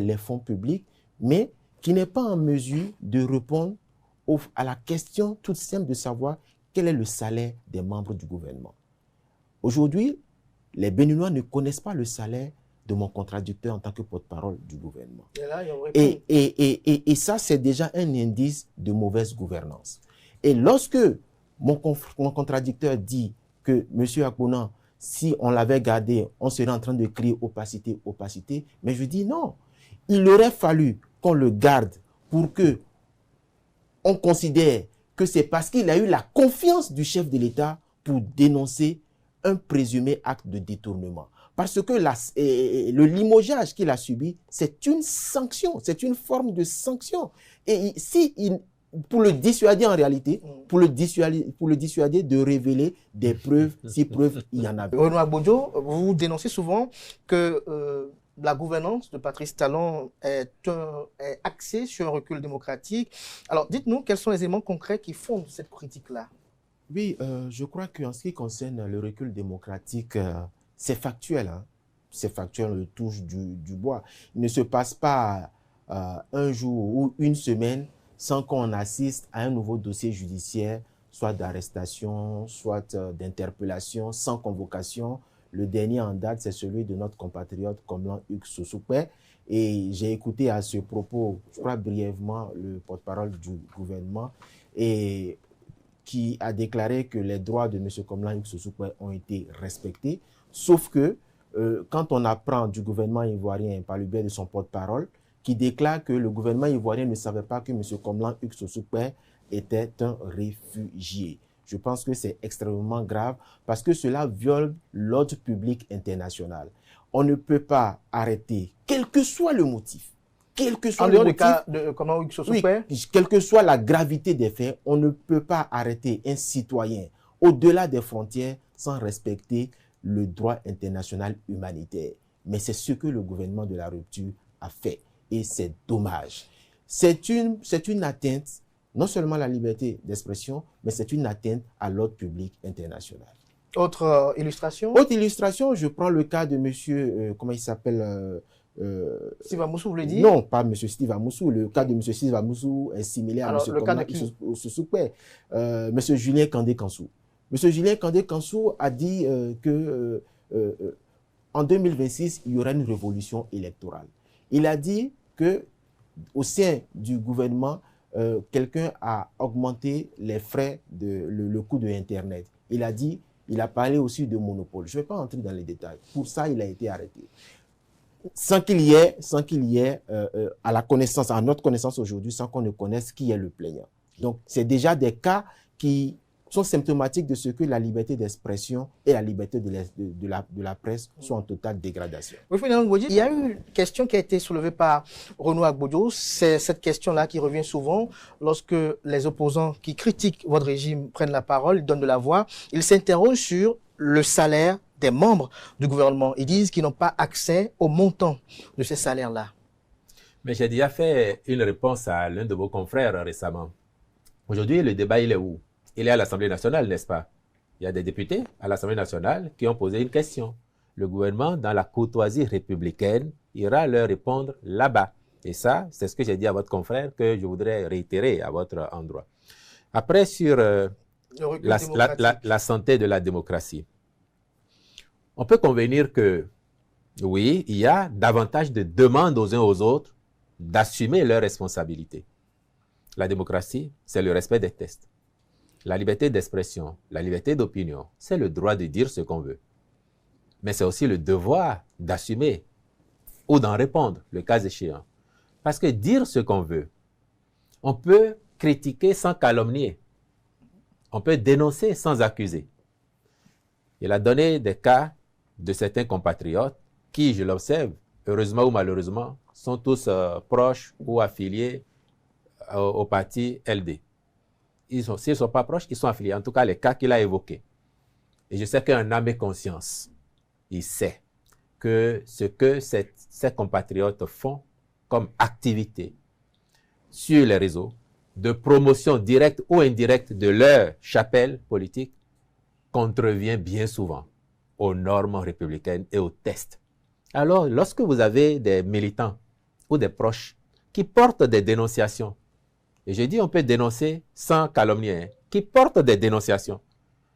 les fonds publics, mais qui n'est pas en mesure de répondre à la question toute simple de savoir quel est le salaire des membres du gouvernement. Aujourd'hui, les Béninois ne connaissent pas le salaire de mon contradicteur en tant que porte-parole du gouvernement. Et ça, c'est déjà un indice de mauvaise gouvernance. Et lorsque mon contradicteur dit que M. Akpona, si on l'avait gardé, on serait en train de crier opacité, opacité, mais je dis non. Il aurait fallu qu'on le garde pour que on considère que c'est parce qu'il a eu la confiance du chef de l'État pour dénoncer un présumé acte de détournement. Parce que le limogeage qu'il a subi, c'est une sanction, c'est une forme de sanction. Et pour le dissuader en réalité, pour le dissuader de révéler des preuves, si preuves il y en avait. Renoir Gbodjo, vous dénoncez souvent que la gouvernance de Patrice Talon est axée sur un recul démocratique. Alors, dites-nous quels sont les éléments concrets qui fondent cette critique-là? Oui, je crois qu'en ce qui concerne le recul démocratique, c'est factuel. Hein? C'est factuel, on le touche du bois. Il ne se passe pas un jour ou une semaine sans qu'on assiste à un nouveau dossier judiciaire, soit d'arrestation, soit d'interpellation, sans convocation. Le dernier en date, c'est celui de notre compatriote Komlan Hugues Sossoukwe. Et j'ai écouté à ce propos, je crois brièvement, le porte-parole du gouvernement, et qui a déclaré que les droits de M. Komlan Hugues Sossoukwe ont été respectés, sauf que quand on apprend du gouvernement ivoirien par le biais de son porte-parole, qui déclare que le gouvernement ivoirien ne savait pas que M. Komlan Hugues Sossoukwe était un réfugié. Je pense que c'est extrêmement grave parce que cela viole l'ordre public international. On ne peut pas arrêter, quel que soit le motif. Quel que soit le motif, cas de Komlan Hugues Sossoukwe, oui, quelle que soit la gravité des faits, on ne peut pas arrêter un citoyen au-delà des frontières sans respecter le droit international humanitaire. Mais c'est ce que le gouvernement de la rupture a fait. Et c'est dommage. C'est une atteinte, non seulement à la liberté d'expression, mais c'est une atteinte à l'ordre public international. Autre illustration? Autre illustration, je prends le cas de monsieur, comment il s'appelle Steve Amoussou, vous voulez dire? Non, pas monsieur Steve Amoussou. Le cas de monsieur Steve Amoussou est similaire à monsieur Komlan Sossoukwe. Monsieur Julien Kandé-Kansou. Monsieur Julien Kandé-Kansou a dit que en 2026, il y aura une révolution électorale. Il a dit qu'au sein du gouvernement, quelqu'un a augmenté les frais, le coût de Internet. Il a parlé aussi de monopole. Je ne vais pas entrer dans les détails. Pour ça, il a été arrêté. Sans qu'il y ait à notre connaissance aujourd'hui, sans qu'on ne connaisse qui est le plaignant. Donc, c'est déjà des cas qui sont symptomatiques de ce que la liberté d'expression et la liberté de la presse sont en totale dégradation. Oui, il y a une question qui a été soulevée par Renoir Gbodjo. C'est cette question-là qui revient souvent lorsque les opposants qui critiquent votre régime prennent la parole, donnent de la voix. Ils s'interrogent sur le salaire des membres du gouvernement. Ils disent qu'ils n'ont pas accès au montant de ces salaires-là. Mais j'ai déjà fait une réponse à l'un de vos confrères récemment. Aujourd'hui, le débat, il est où? Il est à l'Assemblée nationale, n'est-ce pas? Il y a des députés à l'Assemblée nationale qui ont posé une question. Le gouvernement, dans la courtoisie républicaine, ira leur répondre là-bas. Et ça, c'est ce que j'ai dit à votre confrère que je voudrais réitérer à votre endroit. Après, sur la santé de la démocratie, on peut convenir que, oui, il y a davantage de demandes aux uns aux autres d'assumer leurs responsabilités. La démocratie, c'est le respect des textes. La liberté d'expression, la liberté d'opinion, c'est le droit de dire ce qu'on veut. Mais c'est aussi le devoir d'assumer ou d'en répondre, le cas échéant. Parce que dire ce qu'on veut, on peut critiquer sans calomnier. On peut dénoncer sans accuser. Il a donné des cas de certains compatriotes qui, je l'observe, heureusement ou malheureusement, sont tous proches ou affiliés au parti LD. S'ils ne sont pas proches, ils sont affiliés. En tout cas, les cas qu'il a évoqués. Et je sais qu'en âme et conscience, il sait que ce que ces compatriotes font comme activité sur les réseaux de promotion directe ou indirecte de leur chapelle politique contrevient bien souvent aux normes républicaines et aux tests. Alors, lorsque vous avez des militants ou des proches qui portent des dénonciations, et je dis on peut dénoncer sans calomnier, qui portent des dénonciations,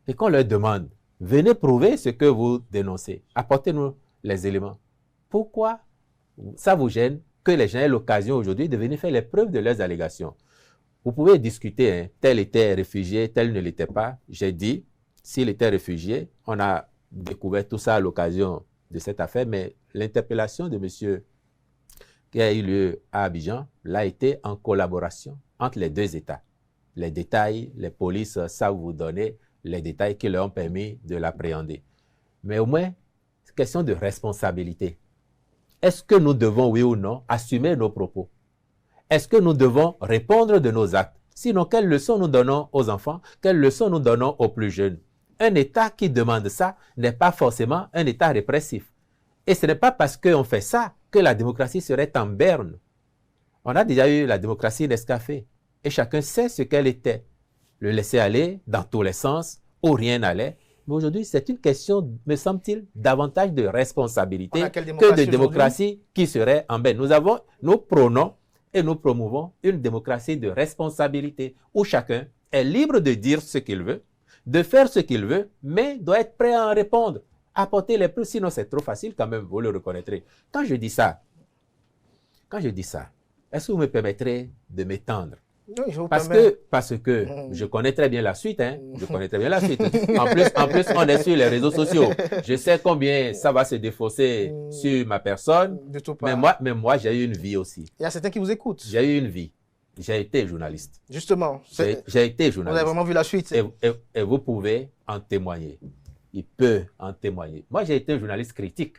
et qu'on leur demande, venez prouver ce que vous dénoncez, apportez-nous les éléments. Pourquoi ça vous gêne que les gens aient l'occasion aujourd'hui de venir faire les preuves de leurs allégations? Vous pouvez discuter, tel était réfugié, tel ne l'était pas. J'ai dit, s'il était réfugié, on a découvert tout ça à l'occasion de cette affaire, mais l'interpellation de monsieur qui a eu lieu à Abidjan l'a été en collaboration entre les deux États. Les détails, les polices savent vous donner les détails qui leur ont permis de l'appréhender. Mais au moins, c'est question de responsabilité. Est-ce que nous devons, oui ou non, assumer nos propos? Est-ce que nous devons répondre de nos actes? Sinon, quelles leçons nous donnons aux enfants? Quelles leçons nous donnons aux plus jeunes? Un État qui demande ça n'est pas forcément un État répressif. Et ce n'est pas parce qu'on fait ça que la démocratie serait en berne. On a déjà eu la démocratie Nescafé. Et chacun sait ce qu'elle était. Le laisser aller dans tous les sens, où rien n'allait. Mais aujourd'hui, c'est une question, me semble-t-il, davantage de responsabilité que de démocratie qui serait en berne. Nous prônons et nous promouvons une démocratie de responsabilité où chacun est libre de dire ce qu'il veut, de faire ce qu'il veut, mais doit être prêt à en répondre, apporter les preuves, sinon c'est trop facile quand même, vous le reconnaîtrez. Quand je dis ça, est-ce que vous me permettrez de m'étendre? Oui, parce que je connais très bien la suite, hein. Je connais très bien la suite. En plus, on est sur les réseaux sociaux. Je sais combien ça va se défausser sur ma personne. Mais moi, j'ai eu une vie aussi. Il y a certains qui vous écoutent. J'ai eu une vie. J'ai été journaliste. Justement. J'ai été journaliste. Vous avez vraiment vu la suite. Et vous pouvez en témoigner. Il peut en témoigner. Moi, j'ai été un journaliste critique.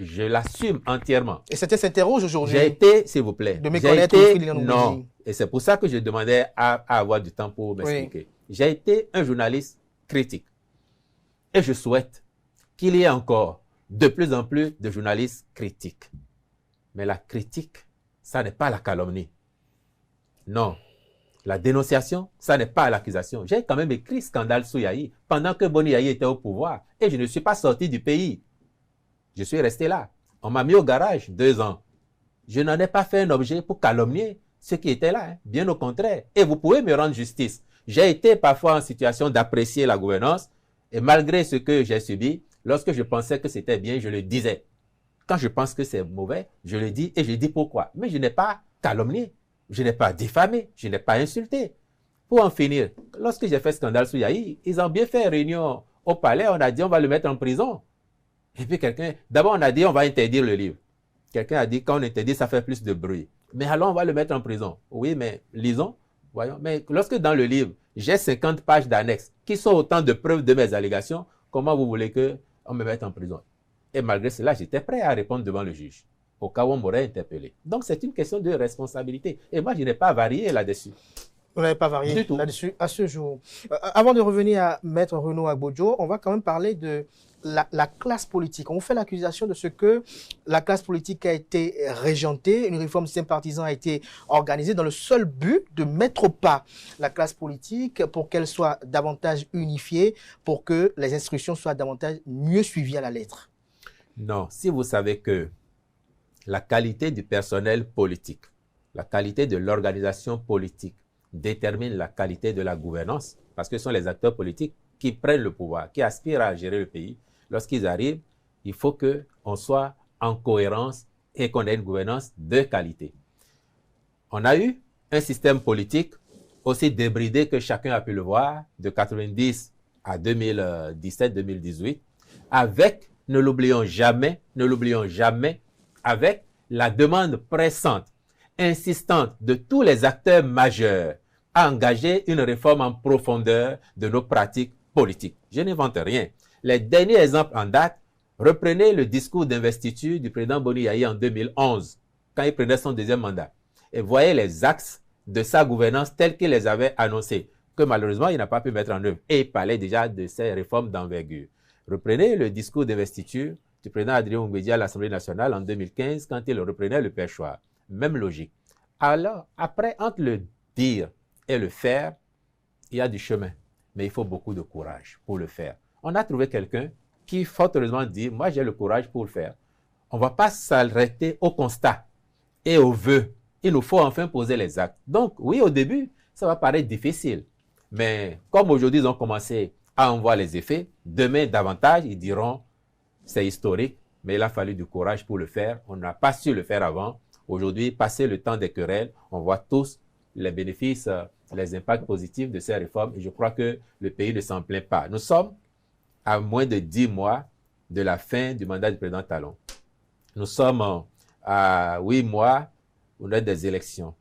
Je l'assume entièrement. Et certains s'interrogent aujourd'hui. J'ai été, s'il vous plaît. De méconnaître non. Et c'est pour ça que je demandais à avoir du temps pour m'expliquer. Oui. J'ai été un journaliste critique. Et je souhaite qu'il y ait encore de plus en plus de journalistes critiques. Mais la critique, ça n'est pas la calomnie. Non. La dénonciation, ça n'est pas l'accusation. J'ai quand même écrit Scandale sous Yahi pendant que Boni Yahi était au pouvoir. Et je ne suis pas sorti du pays. Je suis resté là. On m'a mis au garage 2 ans. Je n'en ai pas fait un objet pour calomnier ceux qui étaient là. Hein. Bien au contraire. Et vous pouvez me rendre justice. J'ai été parfois en situation d'apprécier la gouvernance. Et malgré ce que j'ai subi, lorsque je pensais que c'était bien, je le disais. Quand je pense que c'est mauvais, je le dis et je dis pourquoi. Mais je n'ai pas calomnié. Je n'ai pas diffamé. Je n'ai pas insulté. Pour en finir, lorsque j'ai fait Scandale sous Yahi, ils ont bien fait réunion au palais. On a dit on va le mettre en prison. Et puis d'abord on a dit on va interdire le livre. Quelqu'un a dit quand on interdit ça fait plus de bruit. Mais alors on va le mettre en prison. Oui, mais lisons, voyons. Mais lorsque dans le livre, j'ai 50 pages d'annexes qui sont autant de preuves de mes allégations, comment vous voulez qu'on me mette en prison? Et malgré cela, j'étais prêt à répondre devant le juge, au cas où on m'aurait interpellé. Donc c'est une question de responsabilité. Et moi, je n'ai pas varié là-dessus. Vous n'avez pas varié là-dessus à ce jour. Avant de revenir à Maître Renaud Agbodjo, on va quand même parler de la classe politique. On fait l'accusation de ce que la classe politique a été régentée, une réforme du système partisan a été organisée dans le seul but de mettre au pas la classe politique pour qu'elle soit davantage unifiée, pour que les instructions soient davantage mieux suivies à la lettre. Non, si vous savez que la qualité du personnel politique, la qualité de l'organisation politique détermine la qualité de la gouvernance, parce que ce sont les acteurs politiques qui prennent le pouvoir, qui aspirent à gérer le pays. Lorsqu'ils arrivent, il faut qu'on soit en cohérence et qu'on ait une gouvernance de qualité. On a eu un système politique aussi débridé que chacun a pu le voir, de 1990 à 2017-2018, avec, ne l'oublions jamais, avec la demande pressante, insistante de tous les acteurs majeurs à engager une réforme en profondeur de nos pratiques politiques. Je n'invente rien. Les derniers exemples en date, reprenez le discours d'investiture du président Boni Yayi en 2011, quand il prenait son deuxième mandat, et voyez les axes de sa gouvernance tels qu'il les avait annoncés, que malheureusement il n'a pas pu mettre en œuvre, et il parlait déjà de ces réformes d'envergure. Reprenez le discours d'investiture du président Adrien Oumbédia à l'Assemblée nationale en 2015, quand il reprenait le perchoir. Même logique. Alors, après, entre le dire et le faire, il y a du chemin. Mais il faut beaucoup de courage pour le faire. On a trouvé quelqu'un qui, fort heureusement, dit « Moi, j'ai le courage pour le faire ». On ne va pas s'arrêter au constat et au vœu. Il nous faut enfin poser les actes. Donc, oui, au début, ça va paraître difficile. Mais comme aujourd'hui, ils ont commencé à en voir les effets, demain, davantage, ils diront « C'est historique, mais il a fallu du courage pour le faire. On n'a pas su le faire avant. Aujourd'hui, passé le temps des querelles, on voit tous les bénéfices, les impacts positifs de ces réformes et je crois que le pays ne s'en plaint pas. Nous sommes à moins de 10 mois de la fin du mandat du président Talon. Nous sommes à 8 mois au delà des élections.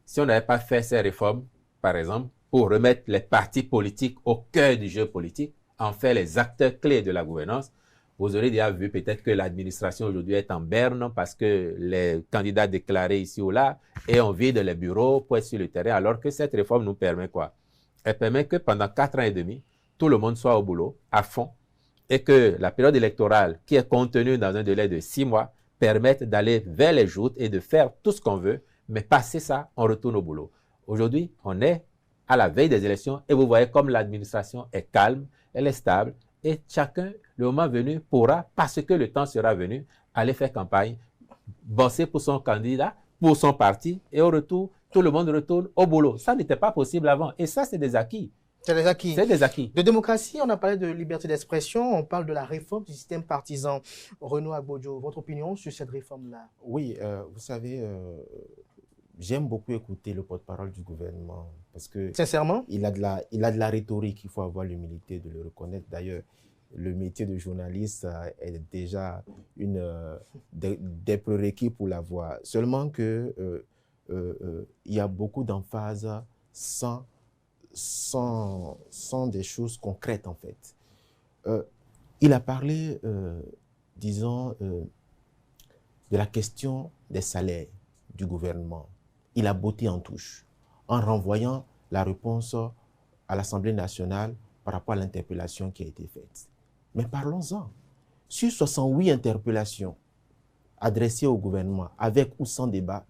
Si on n'avait pas fait ces réformes, par exemple, pour remettre les partis politiques au cœur du jeu politique, en faire les acteurs clés de la gouvernance, vous aurez déjà vu peut-être que l'administration aujourd'hui est en berne parce que les candidats déclarés ici ou là et on vide les bureaux pour être sur le terrain, alors que cette réforme nous permet quoi? Elle permet que pendant 4 ans et demi, tout le monde soit au boulot, à fond, et que la période électorale qui est contenue dans un délai de 6 mois permette d'aller vers les joutes et de faire tout ce qu'on veut, mais passer ça, on retourne au boulot. Aujourd'hui, on est à la veille des élections et vous voyez comme l'administration est calme, elle est stable, et chacun, le moment venu, pourra, parce que le temps sera venu, aller faire campagne, bosser pour son candidat, pour son parti, et au retour, tout le monde retourne au boulot. Ça n'était pas possible avant. Et ça, c'est des acquis. C'est des acquis. C'est des acquis. De démocratie, on a parlé de liberté d'expression, on parle de la réforme du système partisan. Renaud Agbodjo, votre opinion sur cette réforme-là? Oui, vous savez, j'aime beaucoup écouter le porte-parole du gouvernement parce que sincèrement, il a de la rhétorique, il faut avoir l'humilité de le reconnaître. D'ailleurs, le métier de journaliste est déjà une des prérequis pour l'avoir. Seulement que il y a beaucoup d'emphase sans des choses concrètes en fait. Il a parlé, disons, de la question des salaires du gouvernement. Il a botté en touche en renvoyant la réponse à l'Assemblée nationale par rapport à l'interpellation qui a été faite. Mais parlons-en. Sur 68 interpellations adressées au gouvernement, avec ou sans débat,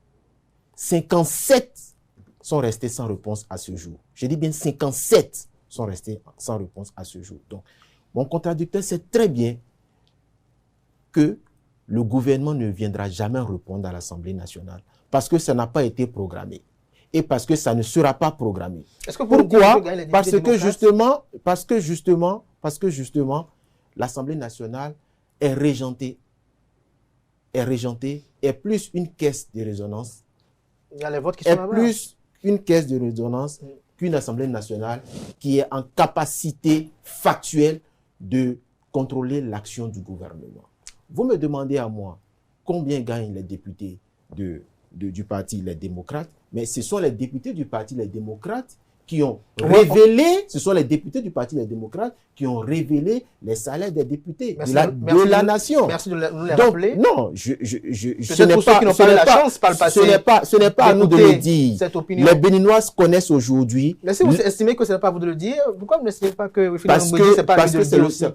57 sont restés sans réponse à ce jour. Je dis bien 57 sont restés sans réponse à ce jour. Donc, mon contradicteur sait très bien que le gouvernement ne viendra jamais répondre à l'Assemblée nationale parce que ça n'a pas été programmé et parce que ça ne sera pas programmé. Est-ce que pourquoi? Parce que justement, l'Assemblée nationale est régentée, est plus une caisse de résonance. Il y a les votes qui sont là-bas. Plus une caisse de résonance qu'une Assemblée nationale qui est en capacité factuelle de contrôler l'action du gouvernement. Vous me demandez à moi combien gagnent les députés du parti Les Démocrates, mais ce sont les députés du parti Les Démocrates qui ont révélé, ce sont les députés du Parti des démocrates qui ont révélé les salaires des députés de la nation. Merci de nous les rappeler. Non, ce n'est pas, qui n'ont pas eu la chance par le passé. Ce n'est pas à nous de le dire. Cette opinion. Les Béninois connaissent aujourd'hui. Mais si vous estimez que ce n'est pas à vous de le dire, pourquoi vous n'estimez pas que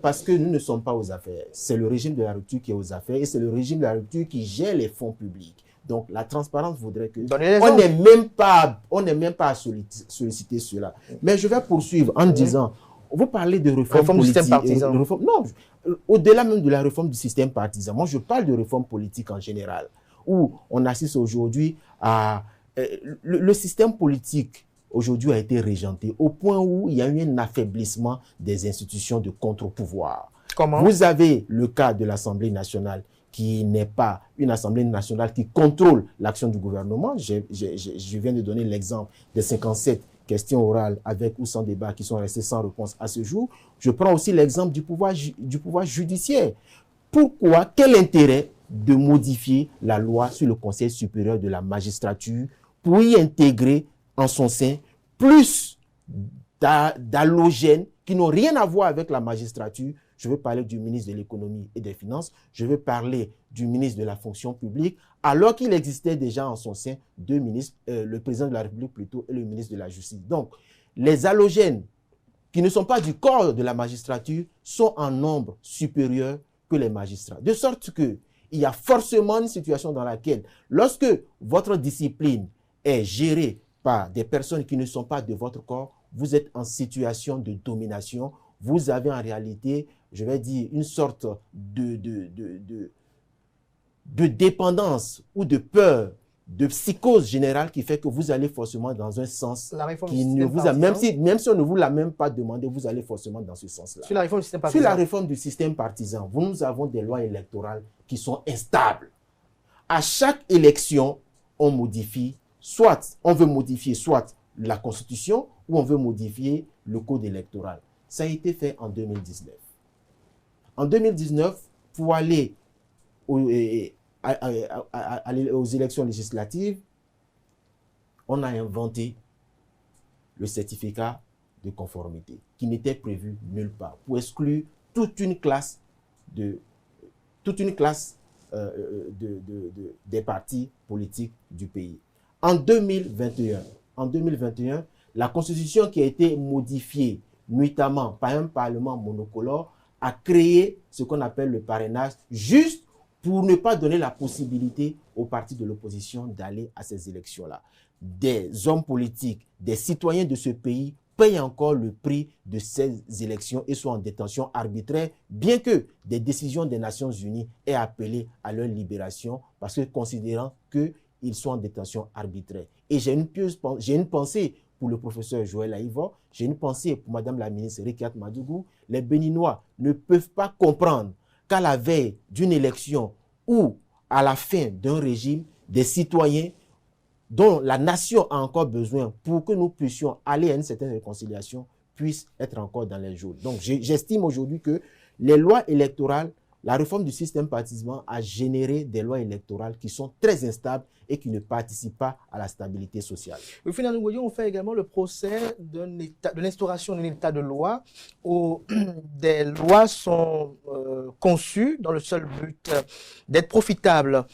parce que nous ne sommes pas aux affaires. C'est le régime de la rupture qui est aux affaires et c'est le régime de la rupture qui gère les fonds publics. Donc, la transparence voudrait que... On n'est même pas à solliciter cela. Mais je vais poursuivre en disant, vous parlez de réforme politique. Du système partisan. Non, au-delà même de la réforme du système partisan, moi je parle de réforme politique en général, où on assiste aujourd'hui à... Le système politique aujourd'hui a été régenté au point où il y a eu un affaiblissement des institutions de contre-pouvoir. Comment? Vous avez le cas de l'Assemblée nationale qui n'est pas une Assemblée nationale qui contrôle l'action du gouvernement. Je viens de donner l'exemple des 57 questions orales avec ou sans débat qui sont restées sans réponse à ce jour. Je prends aussi l'exemple du pouvoir judiciaire. Pourquoi? Quel intérêt de modifier la loi sur le Conseil supérieur de la magistrature pour y intégrer en son sein plus d'halogènes qui n'ont rien à voir avec la magistrature? Je veux parler du ministre de l'économie et des finances, je veux parler du ministre de la fonction publique, alors qu'il existait déjà en son sein deux ministres, le président de la République plutôt et le ministre de la Justice. Donc, les halogènes qui ne sont pas du corps de la magistrature sont en nombre supérieur que les magistrats. De sorte qu'il y a forcément une situation dans laquelle, lorsque votre discipline est gérée par des personnes qui ne sont pas de votre corps, vous êtes en situation de domination. Vous avez en réalité, je vais dire, une sorte de dépendance ou de peur, de psychose générale qui fait que vous allez forcément dans un sens qui ne vous a, même si on ne vous l'a même pas demandé, vous allez forcément dans ce sens-là. Sur la réforme du système partisan. Sur la réforme du système partisan, nous avons des lois électorales qui sont instables. À chaque élection, on modifie, soit on veut modifier soit la Constitution ou on veut modifier le code électoral. Ça a été fait en 2019. En 2019, pour aller aux élections législatives, on a inventé le certificat de conformité qui n'était prévu nulle part pour exclure toute une classe des partis politiques du pays. En 2021, la Constitution qui a été modifiée nuitamment par un parlement monocolore, a créé ce qu'on appelle le parrainage, juste pour ne pas donner la possibilité aux partis de l'opposition d'aller à ces élections-là. Des hommes politiques, des citoyens de ce pays payent encore le prix de ces élections et sont en détention arbitraire, bien que des décisions des Nations Unies aient appelé à leur libération, parce que considérant qu'ils sont en détention arbitraire. Et j'ai une pensée pour le professeur Joël Aïvo, j'ai une pensée pour Madame la ministre Rikiat Madougou. Les Béninois ne peuvent pas comprendre qu'à la veille d'une élection ou à la fin d'un régime, des citoyens dont la nation a encore besoin pour que nous puissions aller à une certaine réconciliation puissent être encore dans les jours. Donc j'estime aujourd'hui que les lois électorales, la réforme du système partisan a généré des lois électorales qui sont très instables et qui ne participent pas à la stabilité sociale. Au final, nous voyons, on fait également le procès de l'instauration d'un état de loi où des lois sont conçues dans le seul but d'être profitables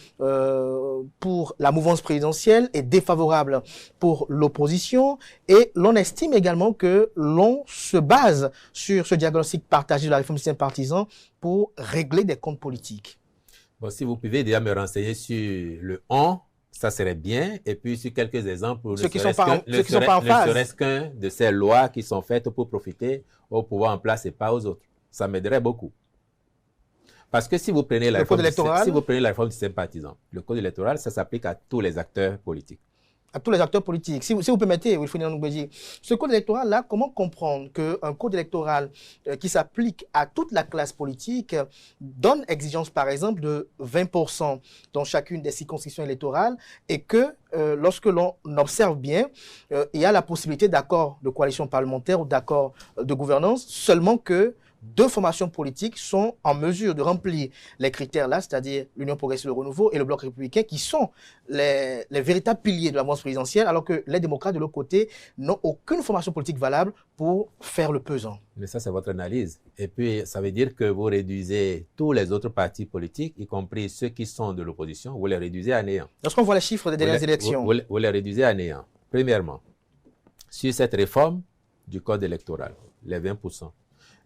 pour la mouvance présidentielle et défavorables pour l'opposition. Et l'on estime également que l'on se base sur ce diagnostic partagé de la réforme du système partisan pour régler des comptes politiques. Bon, si vous pouvez déjà me renseigner sur le on, ça serait bien. Et puis sur quelques exemples, ne serait-ce qu'un de ces lois qui sont faites pour profiter au pouvoir en place et pas aux autres. Ça m'aiderait beaucoup. Parce que si vous prenez la réforme du système partisan, le code électoral, ça s'applique à tous les acteurs politiques. À tous les acteurs politiques. Si vous permettez, Wilfried Ndoubedji, ce code électoral-là, comment comprendre qu'un code électoral qui s'applique à toute la classe politique donne exigence, par exemple, de 20% dans chacune des circonscriptions électorales et que, lorsque l'on observe bien, il y a la possibilité d'accord de coalition parlementaire ou d'accord de gouvernance, seulement que deux formations politiques sont en mesure de remplir les critères là, c'est-à-dire l'Union progressiste et le renouveau et le Bloc républicain, qui sont les véritables piliers de la mouvance présidentielle, alors que les démocrates de l'autre côté n'ont aucune formation politique valable pour faire le pesant. Mais ça, c'est votre analyse. Et puis, ça veut dire que vous réduisez tous les autres partis politiques, y compris ceux qui sont de l'opposition, vous les réduisez à néant. Lorsqu'on voit les chiffres des dernières élections... Vous les réduisez à néant. Premièrement, sur cette réforme du code électoral, les 20%.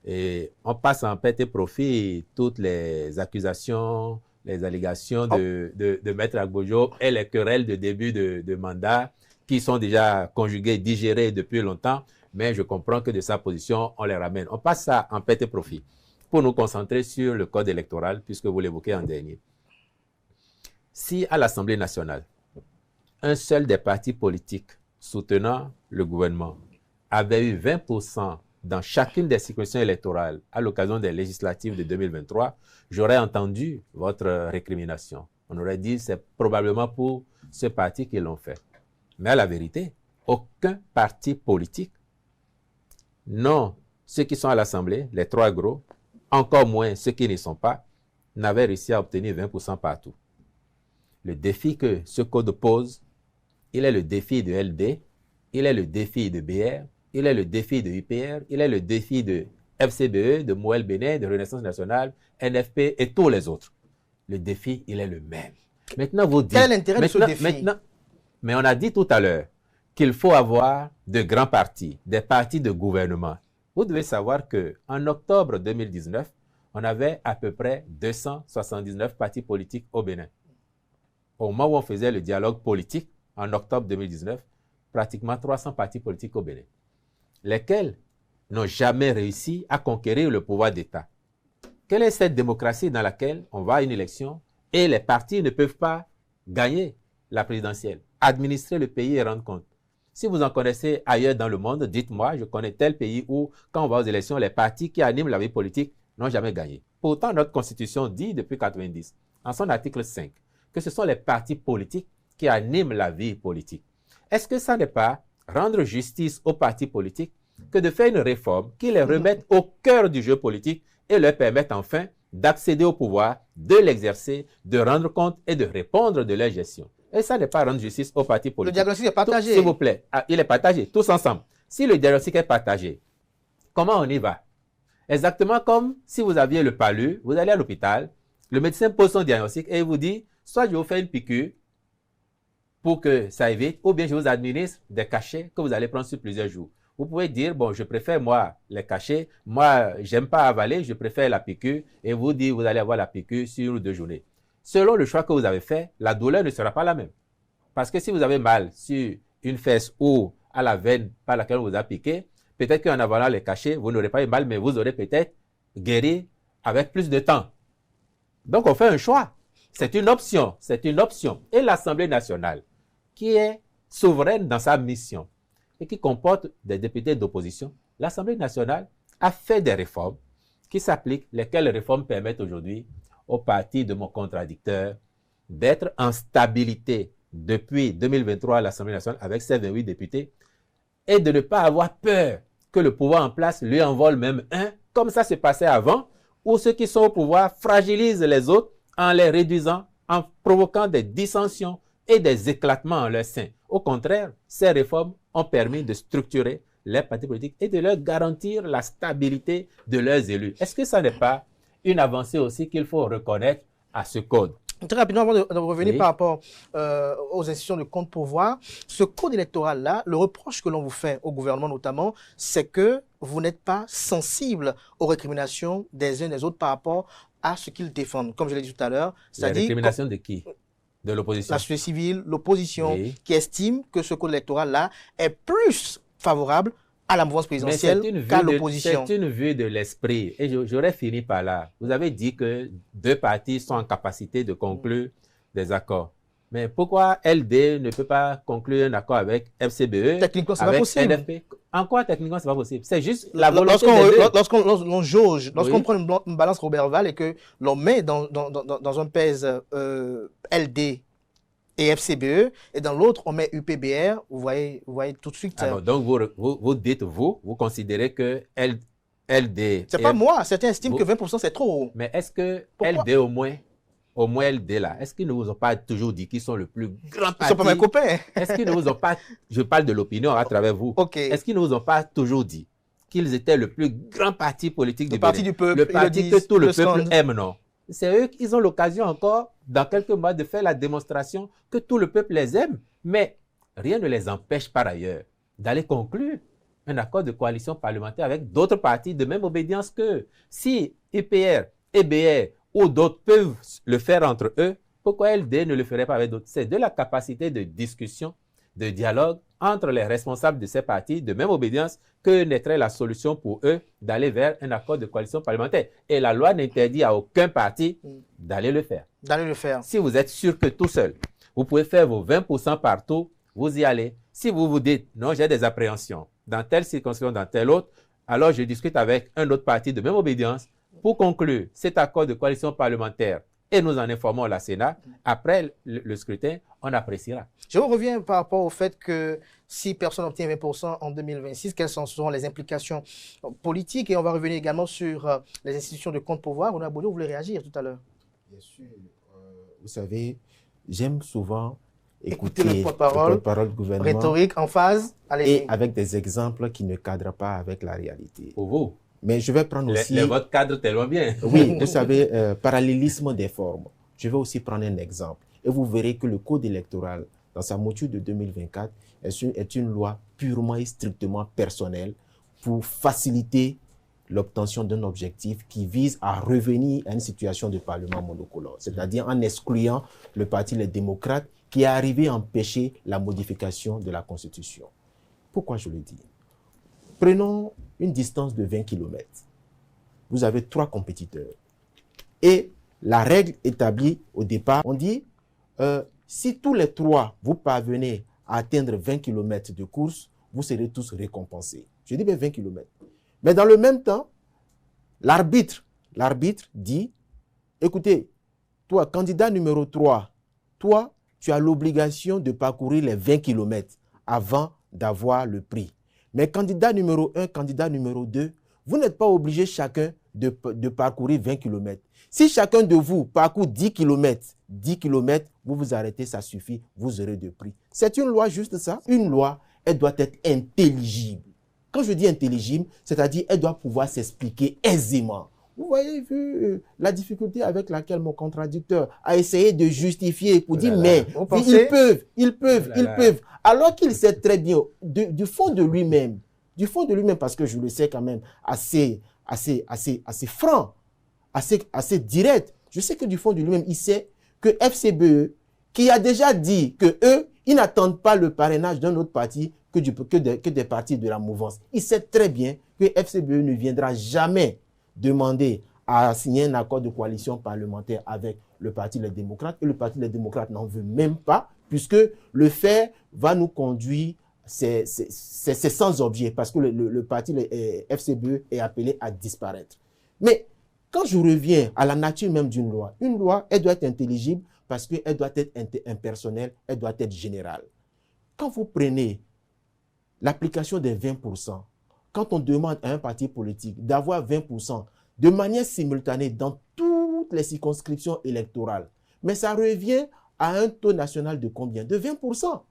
Et on passe en perte et profit toutes les accusations, les allégations de Maître Agbojo et les querelles de début de mandat qui sont déjà conjuguées, digérées depuis longtemps, mais je comprends que de sa position, on les ramène. On passe ça en perte et profit pour nous concentrer sur le code électoral, puisque vous l'évoquez en dernier. Si à l'Assemblée nationale, un seul des partis politiques soutenant le gouvernement avait eu 20% dans chacune des circonscriptions électorales à l'occasion des législatives de 2023, j'aurais entendu votre récrimination. On aurait dit que c'est probablement pour ce parti qu'ils l'ont fait. Mais à la vérité, aucun parti politique, non ceux qui sont à l'Assemblée, les trois gros, encore moins ceux qui n'y sont pas, n'avaient réussi à obtenir 20% partout. Le défi que ce code pose, il est le défi de LD, il est le défi de BR, il est le défi de UPR, il est le défi de FCBE, de Moël Bénin, de Renaissance Nationale, NFP et tous les autres. Le défi, il est le même. Maintenant, vous dites... Quel est l'intérêt de ce défi? Mais on a dit tout à l'heure qu'il faut avoir de grands partis, des partis de gouvernement. Vous devez savoir qu'en octobre 2019, on avait à peu près 279 partis politiques au Bénin. Au moment où on faisait le dialogue politique, en octobre 2019, pratiquement 300 partis politiques au Bénin, lesquels n'ont jamais réussi à conquérir le pouvoir d'État. Quelle est cette démocratie dans laquelle on va à une élection et les partis ne peuvent pas gagner la présidentielle, administrer le pays et rendre compte? Si vous en connaissez ailleurs dans le monde, dites-moi, je connais tel pays où, quand on va aux élections, les partis qui animent la vie politique n'ont jamais gagné. Pourtant, notre Constitution dit depuis 1990, en son article 5, que ce sont les partis politiques qui animent la vie politique. Est-ce que ça n'est pas rendre justice aux partis politiques que de faire une réforme qui les remette au cœur du jeu politique et leur permette enfin d'accéder au pouvoir, de l'exercer, de rendre compte et de répondre de leur gestion? Et ça n'est pas rendre justice aux partis politiques. Le diagnostic est partagé. S'il vous plaît, il est partagé, tous ensemble. Si le diagnostic est partagé, comment on y va? Exactement comme si vous aviez le palu, vous allez à l'hôpital, le médecin pose son diagnostic et il vous dit, soit je vous fais une piqûre pour que ça évite, ou bien je vous administre des cachets que vous allez prendre sur plusieurs jours. Vous pouvez dire, bon, je préfère moi les cachets, moi j'aime pas avaler, je préfère la piqûre, et vous dites, vous allez avoir la piqûre sur 1 ou 2 journées. Selon le choix que vous avez fait, la douleur ne sera pas la même. Parce que si vous avez mal sur une fesse ou à la veine par laquelle on vous a piqué, peut-être qu'en avalant les cachets, vous n'aurez pas eu mal, mais vous aurez peut-être guéri avec plus de temps. Donc on fait un choix. C'est une option, c'est une option. Et l'Assemblée nationale, qui est souveraine dans sa mission et qui comporte des députés d'opposition, l'Assemblée nationale a fait des réformes qui s'appliquent, lesquelles réformes permettent aujourd'hui au parti de mon contradicteur d'être en stabilité depuis 2023 à l'Assemblée nationale avec ses 28 députés et de ne pas avoir peur que le pouvoir en place lui envole même un, comme ça se passait avant, où ceux qui sont au pouvoir fragilisent les autres en les réduisant, en provoquant des dissensions et des éclatements en leur sein. Au contraire, ces réformes ont permis de structurer les partis politiques et de leur garantir la stabilité de leurs élus. Est-ce que ça n'est pas une avancée aussi qu'il faut reconnaître à ce code? Très rapidement, avant de revenir Oui. par rapport aux institutions de contre-pouvoir, ce code électoral-là, le reproche que l'on vous fait au gouvernement notamment, c'est que vous n'êtes pas sensible aux récriminations des uns des autres par rapport à ce qu'ils défendent. Comme je l'ai dit tout à l'heure, La c'est-à-dire récrimination de qui? De l'opposition. la société civile, l'opposition, Oui. qui estime que ce code électoral-là est plus favorable à la mouvance Mais présidentielle qu'à l'opposition. c'est une vue de l'esprit. Et j'aurais fini par là. Vous avez dit que deux partis sont en capacité de conclure des accords. Mais pourquoi LD ne peut pas conclure un accord avec FCBE, Techniquement, c'est pas avec possible. NFP? En quoi techniquement c'est pas possible? C'est juste la volonté des deux. Lorsqu'on jauge, lorsqu'on Oui. prend une balance Robert-Val et que l'on met dans un pèse LD et FCBE, et dans l'autre, on met UPBR, vous voyez tout de suite. Alors, donc, vous dites, vous considérez que LD... C'est pas moi, certains estiment que 20% c'est trop haut. Mais est-ce que Pourquoi? LD au moins LD là, est-ce qu'ils ne vous ont pas toujours dit qu'ils sont le plus grand parti? Ils sont pas mes copains. Est-ce qu'ils ne vous ont pas, je parle de l'opinion à travers vous, est-ce qu'ils ne vous ont pas toujours dit qu'ils étaient le plus grand parti politique du Bénin? Le parti du peuple. Le parti que tout le peuple aime, non? C'est eux qui ont l'occasion encore, dans quelques mois, de faire la démonstration que tout le peuple les aime. Mais rien ne les empêche par ailleurs d'aller conclure un accord de coalition parlementaire avec d'autres partis de même obédience qu'eux. Si IPR, EBR ou d'autres peuvent le faire entre eux, pourquoi LD ne le ferait pas avec d'autres? C'est de la capacité de discussion, de dialogue entre les responsables de ces partis de même obédience que naîtrait la solution pour eux d'aller vers un accord de coalition parlementaire. Et la loi n'interdit à aucun parti d'aller le faire. Si vous êtes sûr que tout seul, vous pouvez faire vos 20% partout, vous y allez. Si vous vous dites, non, j'ai des appréhensions dans telle circonscription, dans telle autre, alors je discute avec un autre parti de même obédience pour conclure cet accord de coalition parlementaire et nous en informons la Sénat. Après le scrutin, on appréciera. Je reviens par rapport au fait que si personne n'obtient 20% en 2026, quelles seront les implications politiques? Et on va revenir également sur les institutions de contre-pouvoir. On a Bodo, vous voulez réagir tout à l'heure? Bien sûr. Vous savez, j'aime souvent écouter le porte-parole du gouvernement. Rhétorique en phase. Et avec des exemples qui ne cadrent pas avec la réalité. Pour vous. Mais je vais prendre aussi... Votre cadre tellement bien. Oui, vous savez, parallélisme des formes. Je vais aussi prendre un exemple. Et vous verrez que le code électoral, dans sa mouture de 2024, est une loi purement et strictement personnelle pour faciliter l'obtention d'un objectif qui vise à revenir à une situation de parlement monocolore, c'est-à-dire en excluant le parti Les Démocrates qui est arrivé à empêcher la modification de la Constitution. Pourquoi je le dis? Prenons une distance de 20 km. Vous avez 3 compétiteurs. Et la règle établie au départ, on dit, si tous les 3 vous parvenez à atteindre 20 km de course, vous serez tous récompensés. Je dis bien 20 km. Mais dans le même temps, l'arbitre dit, écoutez, toi, candidat numéro 3, toi, tu as l'obligation de parcourir les 20 km avant d'avoir le prix. Mais candidat numéro 1, candidat numéro 2, vous n'êtes pas obligé chacun de parcourir 20 km. Si chacun de vous parcourt 10 km, vous vous arrêtez, ça suffit, vous aurez de prix. C'est une loi juste ça. Une loi, elle doit être intelligible. Quand je dis intelligible, c'est-à-dire elle doit pouvoir s'expliquer aisément. Vous voyez, vu la difficulté avec laquelle mon contradicteur a essayé de justifier pour dire, mais ils peuvent. Alors qu'il sait très bien, du fond de lui-même, parce que je le sais quand même assez franc, assez direct, je sais que du fond de lui-même, il sait que FCBE, qui a déjà dit que eux, ils n'attendent pas le parrainage d'un autre parti que des partis de la mouvance. Il sait très bien que FCBE ne viendra jamais demander à signer un accord de coalition parlementaire avec le Parti Les Démocrates. Et le Parti Les Démocrates n'en veut même pas, puisque le fait va nous conduire, c'est sans objet, parce que le Parti FCBE est appelé à disparaître. Mais quand je reviens à la nature même d'une loi, une loi, elle doit être intelligible parce qu'elle doit être impersonnelle, elle doit être générale. Quand vous prenez l'application des 20%, quand on demande à un parti politique d'avoir 20% de manière simultanée dans toutes les circonscriptions électorales, mais ça revient à un taux national de combien? De 20%.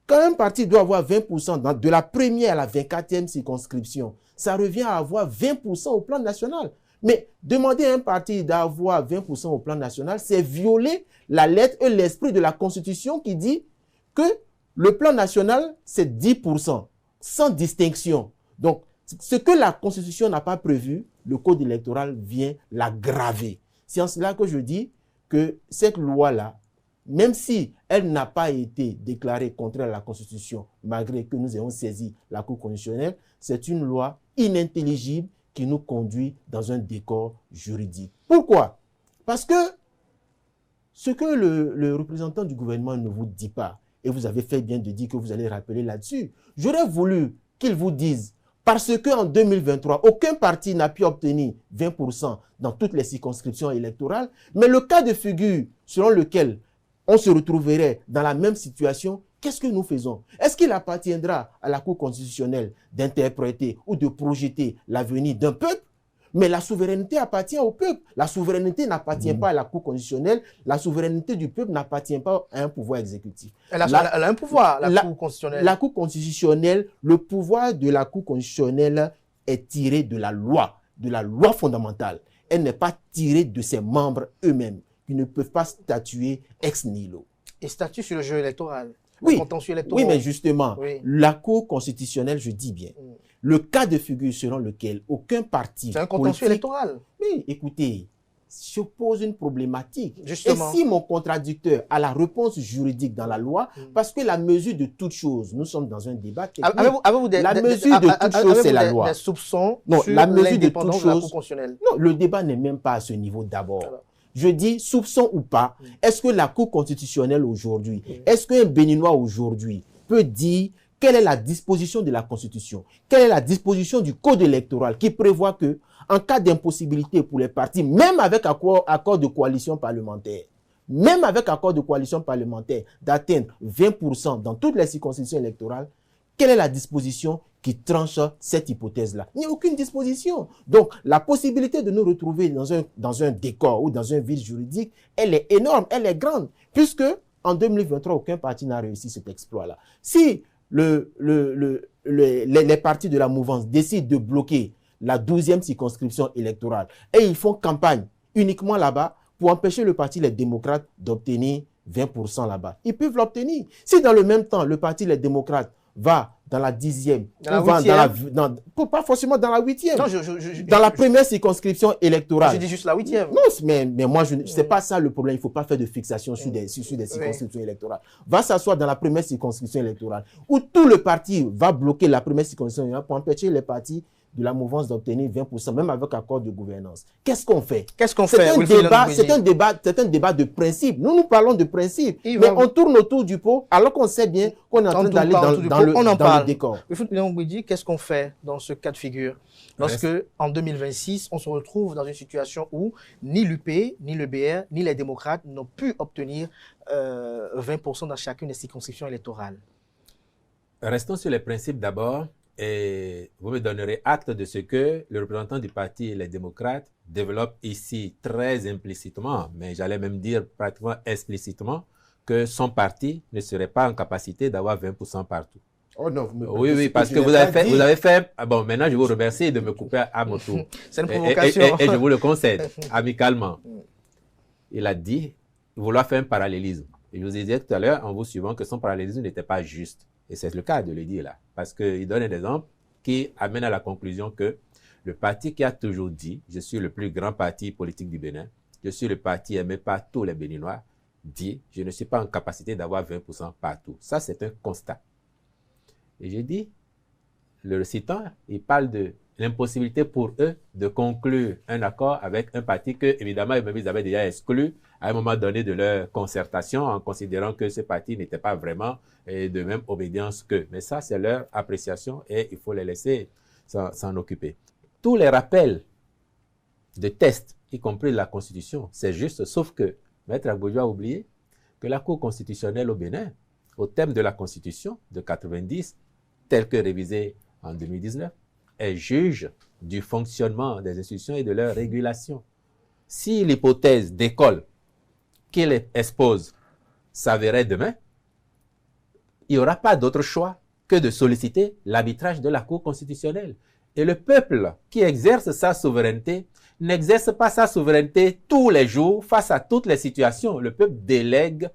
Quand un parti doit avoir 20% de la première à la 24e circonscription, ça revient à avoir 20% au plan national. Mais demander à un parti d'avoir 20% au plan national, c'est violer la lettre et l'esprit de la Constitution qui dit que le plan national, c'est 10%, sans distinction. Donc, ce que la Constitution n'a pas prévu, le Code électoral vient l'aggraver. C'est en cela que je dis que cette loi-là, même si elle n'a pas été déclarée contraire à la Constitution, malgré que nous ayons saisi la Cour constitutionnelle, c'est une loi inintelligible qui nous conduit dans un décor juridique. Pourquoi? Parce que ce que le représentant du gouvernement ne vous dit pas, et vous avez fait bien de dire que vous allez rappeler là-dessus, j'aurais voulu qu'il vous dise, parce qu'en 2023, aucun parti n'a pu obtenir 20% dans toutes les circonscriptions électorales, mais le cas de figure selon lequel on se retrouverait dans la même situation, qu'est-ce que nous faisons? Est-ce qu'il appartiendra à la Cour constitutionnelle d'interpréter ou de projeter l'avenir d'un peuple? Mais la souveraineté appartient au peuple. La souveraineté n'appartient pas à la Cour constitutionnelle. La souveraineté du peuple n'appartient pas à un pouvoir exécutif. Elle a un pouvoir, la Cour constitutionnelle. La Cour constitutionnelle, le pouvoir de la Cour constitutionnelle est tiré de la loi fondamentale. Elle n'est pas tirée de ses membres eux-mêmes, qui ne peuvent pas statuer ex nihilo. Et statue sur le jeu électoral. Oui, oui, mais justement, la Cour constitutionnelle, je dis bien, le cas de figure selon lequel aucun parti c'est un contentieux électoral. Oui, écoutez, je pose une problématique. Justement. Et si mon contradicteur a la réponse juridique dans la loi, parce que la mesure de toute chose, nous sommes dans un débat technique. La mesure de toute chose, c'est la loi. Des soupçons non, sur la mesure de toute de la Cour chose. constitutionnelle. Non, le débat n'est même pas à ce niveau d'abord. Je dis, soupçon ou pas, est-ce que la Cour constitutionnelle aujourd'hui, est-ce qu'un Béninois aujourd'hui peut dire quelle est la disposition de la Constitution, quelle est la disposition du Code électoral qui prévoit que, en cas d'impossibilité pour les partis, même avec accord de coalition parlementaire, d'atteindre 20% dans toutes les circonscriptions électorales, quelle est la disposition qui tranche cette hypothèse-là? Il n'y a aucune disposition. Donc, la possibilité de nous retrouver dans un décor ou dans un vide juridique, elle est énorme, elle est grande, puisque en 2023, aucun parti n'a réussi cet exploit-là. Si les partis de la mouvance décident de bloquer la 12e circonscription électorale et ils font campagne uniquement là-bas pour empêcher le parti Les Démocrates d'obtenir 20% là-bas, ils peuvent l'obtenir. Si dans le même temps, le parti Les Démocrates va dans la 10e, pas forcément dans la 8e, dans la première circonscription électorale. Je dis juste la 8e. Non, mais moi, c'est pas ça le problème. Il ne faut pas faire de fixation sur des circonscriptions électorales. Va s'asseoir dans la première circonscription électorale, où tout le parti va bloquer la première circonscription électorale pour empêcher les partis de la mouvance d'obtenir 20%, même avec accord de gouvernance. Qu'est-ce qu'on fait? C'est un débat de principe. Nous parlons de principe, mais on tourne autour du pot alors qu'on sait bien qu'on est en train d'aller dans le décor. Qu'est-ce qu'on fait dans ce cas de figure? Lorsque, en 2026, on se retrouve dans une situation où ni l'UP, ni le BR, ni les démocrates n'ont pu obtenir 20% dans chacune des circonscriptions électorales. Restons sur les principes d'abord. Et vous me donnerez acte de ce que le représentant du parti Les Démocrates développe ici très implicitement, mais j'allais même dire pratiquement explicitement, que son parti ne serait pas en capacité d'avoir 20% partout. Oh non, oui, parce que vous avez fait... Bon, maintenant je vous remercie de me couper à mon tour. C'est une provocation. Et je vous le concède, amicalement. Il a dit vouloir faire un parallélisme. Et je vous ai dit tout à l'heure, en vous suivant, que son parallélisme n'était pas juste. Et c'est le cas de le dire là. Parce qu'il donne un exemple qui amène à la conclusion que le parti qui a toujours dit « Je suis le plus grand parti politique du Bénin, je suis le parti aimé par tous les Béninois », dit « Je ne suis pas en capacité d'avoir 20% partout ». Ça, c'est un constat. Et j'ai dit, le citant, il parle de l'impossibilité pour eux de conclure un accord avec un parti que, évidemment, ils avaient déjà exclu à un moment donné de leur concertation en considérant que ce parti n'était pas vraiment de même obédience qu'eux. Mais ça, c'est leur appréciation et il faut les laisser s'en occuper. Tous les rappels de tests, y compris la Constitution, c'est juste, sauf que Maître Agbojo a oublié que la Cour constitutionnelle au Bénin, au thème de la Constitution de 90, telle que révisée en 2019, est juge du fonctionnement des institutions et de leur régulation. Si l'hypothèse d'école qu'il expose s'avérait demain, il n'y aura pas d'autre choix que de solliciter l'arbitrage de la Cour constitutionnelle. Et le peuple qui exerce sa souveraineté n'exerce pas sa souveraineté tous les jours face à toutes les situations. Le peuple délègue,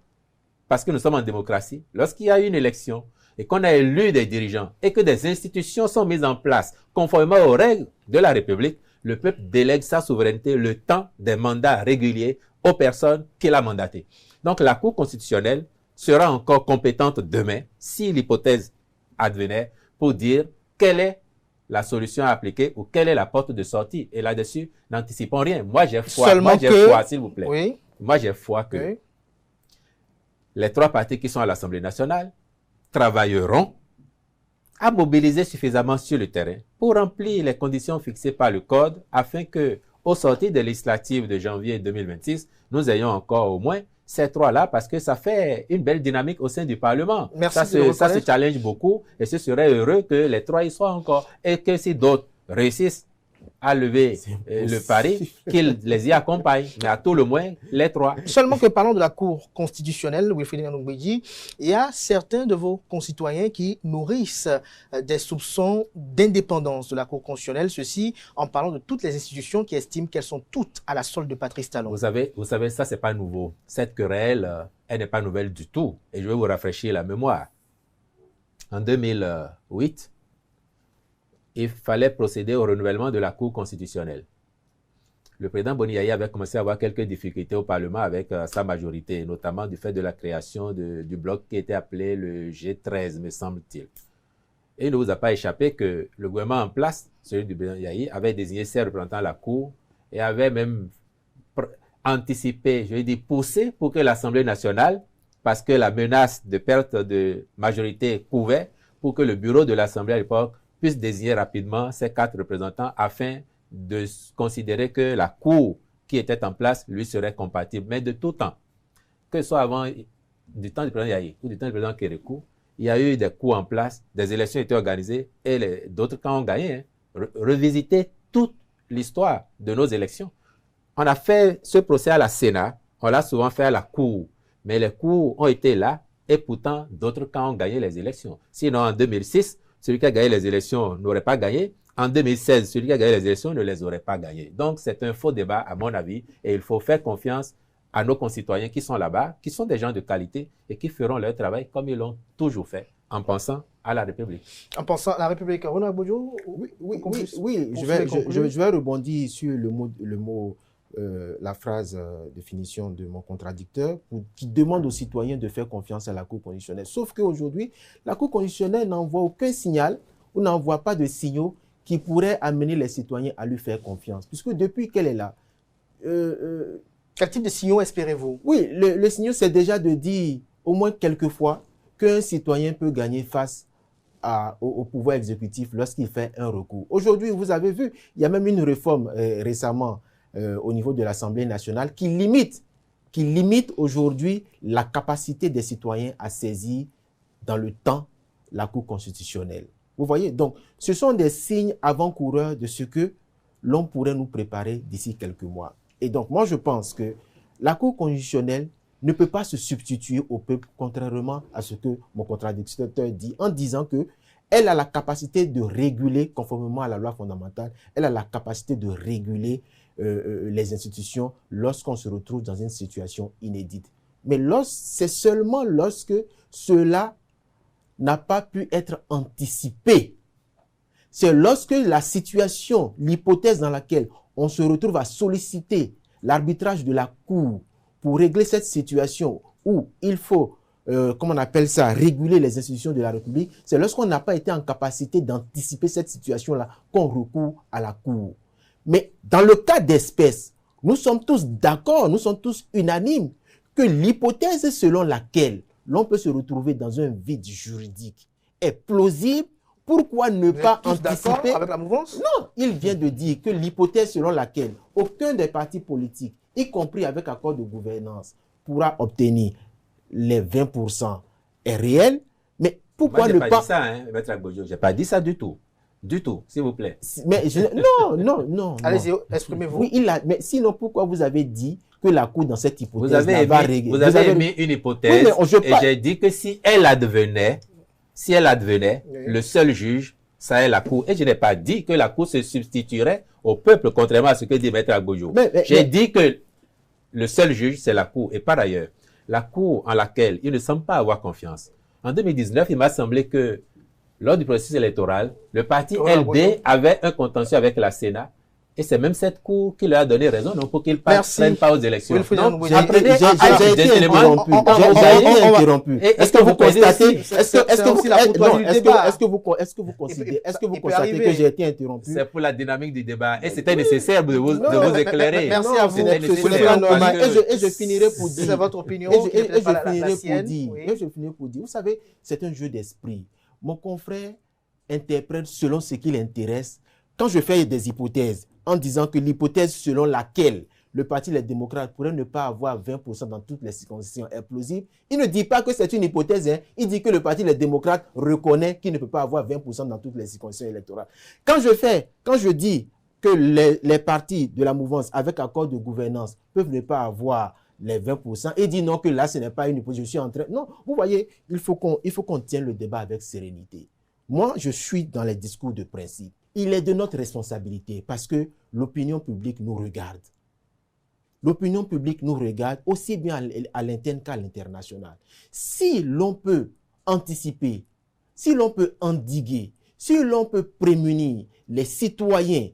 parce que nous sommes en démocratie, lorsqu'il y a une élection et qu'on a élu des dirigeants et que des institutions sont mises en place conformément aux règles de la République, le peuple délègue sa souveraineté le temps des mandats réguliers aux personnes qu'il a mandatées. Donc la Cour constitutionnelle sera encore compétente demain, si l'hypothèse advenait, pour dire quelle est la solution à appliquer ou quelle est la porte de sortie. Et là-dessus, n'anticipons rien. Moi, j'ai foi. Foi, s'il vous plaît. Oui. Moi, j'ai foi que les trois partis qui sont à l'Assemblée nationale travailleront à mobiliser suffisamment sur le terrain pour remplir les conditions fixées par le Code afin que, au sortir des législatives de janvier 2026, nous ayons encore au moins ces trois-là parce que ça fait une belle dynamique au sein du Parlement. Merci Ça se challenge beaucoup et ce serait heureux que les trois y soient encore et que si d'autres réussissent à lever le pari, qu'ils les y accompagnent, mais à tout le moins les trois. Seulement que parlons de la Cour constitutionnelle, Wilfried Nyanoumbédji, il y a certains de vos concitoyens qui nourrissent des soupçons d'indépendance de la Cour constitutionnelle, ceci en parlant de toutes les institutions qui estiment qu'elles sont toutes à la solde de Patrice Talon. Vous savez, ça c'est pas nouveau. Cette querelle, elle n'est pas nouvelle du tout. Et je vais vous rafraîchir la mémoire. En 2008, il fallait procéder au renouvellement de la Cour constitutionnelle. Le président Boni Yayi avait commencé à avoir quelques difficultés au Parlement avec sa majorité, notamment du fait de la création du bloc qui était appelé le G13, me semble-t-il. Et il ne vous a pas échappé que le gouvernement en place, celui du président Yayi, avait désigné ses représentants à la Cour et avait même anticipé, je vais dire poussé pour que l'Assemblée nationale, parce que la menace de perte de majorité couvait, pour que le bureau de l'Assemblée à l'époque puisse désigner rapidement ces 4 représentants afin de considérer que la Cour qui était en place lui serait compatible. Mais de tout temps, que ce soit avant du temps du président Yayi ou du temps du président Kérékou, il y a eu des coups en place, des élections étaient organisées et d'autres camps ont gagné. Revisiter toute l'histoire de nos élections. On a fait ce procès à la Sénat, on l'a souvent fait à la Cour, mais les cours ont été là et pourtant d'autres camps ont gagné les élections. Sinon, en 2006, celui qui a gagné les élections n'aurait pas gagné. En 2016, celui qui a gagné les élections ne les aurait pas gagnées. Donc, c'est un faux débat, à mon avis, et il faut faire confiance à nos concitoyens qui sont là-bas, qui sont des gens de qualité et qui feront leur travail comme ils l'ont toujours fait, en pensant à la République. En pensant à la République. Renaud Agbodjo, je vais rebondir sur la phrase de finition de mon contradicteur qui demande aux citoyens de faire confiance à la Cour constitutionnelle. Sauf qu'aujourd'hui, la Cour constitutionnelle n'envoie aucun signal ou n'envoie pas de signaux qui pourraient amener les citoyens à lui faire confiance. Puisque depuis qu'elle est là... quel type de signaux espérez-vous? Oui, le signal, c'est déjà de dire au moins quelques fois qu'un citoyen peut gagner face au pouvoir exécutif lorsqu'il fait un recours. Aujourd'hui, vous avez vu, il y a même une réforme récemment au niveau de l'Assemblée nationale qui limite aujourd'hui la capacité des citoyens à saisir dans le temps la Cour constitutionnelle. Vous voyez, donc ce sont des signes avant-coureurs de ce que l'on pourrait nous préparer d'ici quelques mois. Et donc moi je pense que la Cour constitutionnelle ne peut pas se substituer au peuple, contrairement à ce que mon contradicteur dit, en disant que elle a la capacité de réguler, conformément à la loi fondamentale, elle a la capacité de réguler les institutions lorsqu'on se retrouve dans une situation inédite. Mais c'est seulement lorsque cela n'a pas pu être anticipé. C'est lorsque la situation, l'hypothèse dans laquelle on se retrouve à solliciter l'arbitrage de la Cour pour régler cette situation où il faut, comment on appelle ça, réguler les institutions de la République, c'est lorsqu'on n'a pas été en capacité d'anticiper cette situation-là qu'on recourt à la Cour. Mais dans le cas d'espèce, nous sommes tous d'accord, nous sommes tous unanimes que l'hypothèse selon laquelle l'on peut se retrouver dans un vide juridique est plausible. Pourquoi ne pas anticiper avec la mouvance? Non, il vient de dire que l'hypothèse selon laquelle aucun des partis politiques, y compris avec accord de gouvernance, pourra obtenir les 20% est réelle. Mais pourquoi ne pas... Je n'ai pas dit ça, hein, Maître Agbodjo. Je n'ai pas dit ça du tout. Du tout, s'il vous plaît. Mais non. Allez-y, exprimez-vous. Oui, mais sinon, pourquoi vous avez dit que la Cour, dans cette hypothèse, vous avez émis une hypothèse, et j'ai dit que si elle advenait, oui, le seul juge, ça est la Cour. Et je n'ai pas dit que la Cour se substituerait au peuple, contrairement à ce que dit Maître Agbodjo. J'ai dit que le seul juge, c'est la Cour. Et par ailleurs, la Cour en laquelle il ne semble pas avoir confiance. En 2019, il m'a semblé que lors du processus électoral, le parti LD avait un contentieux avec la Sénat. Et c'est même cette Cour qui leur a donné raison, non, pour qu'ils ne prennent pas aux élections. J'ai été interrompu. Est-ce que vous constatez, est-ce que vous constatez que j'ai été interrompu? C'est pour la dynamique du débat. Et c'était nécessaire de vous éclairer. Merci à vous. Et je finirai pour dire. C'est votre opinion. Et je finirai pour dire. Vous savez, c'est un jeu d'esprit. Mon confrère interprète selon ce qui l'intéresse. Quand je fais des hypothèses, en disant que l'hypothèse selon laquelle le Parti Les Démocrates pourrait ne pas avoir 20% dans toutes les circonscriptions est plausible. Il ne dit pas que c'est une hypothèse, hein. Il dit que le Parti Les Démocrates reconnaît qu'il ne peut pas avoir 20% dans toutes les circonscriptions électorales. Quand je dis que les partis de la mouvance avec accord de gouvernance peuvent ne pas avoir les 20%, et dit non, que là, ce n'est pas une hypothèse, je suis en train... Non, vous voyez, il faut qu'on tienne le débat avec sérénité. Moi, je suis dans les discours de principe. Il est de notre responsabilité parce que l'opinion publique nous regarde. L'opinion publique nous regarde aussi bien à l'interne qu'à l'international. Si l'on peut anticiper, si l'on peut endiguer, si l'on peut prémunir les citoyens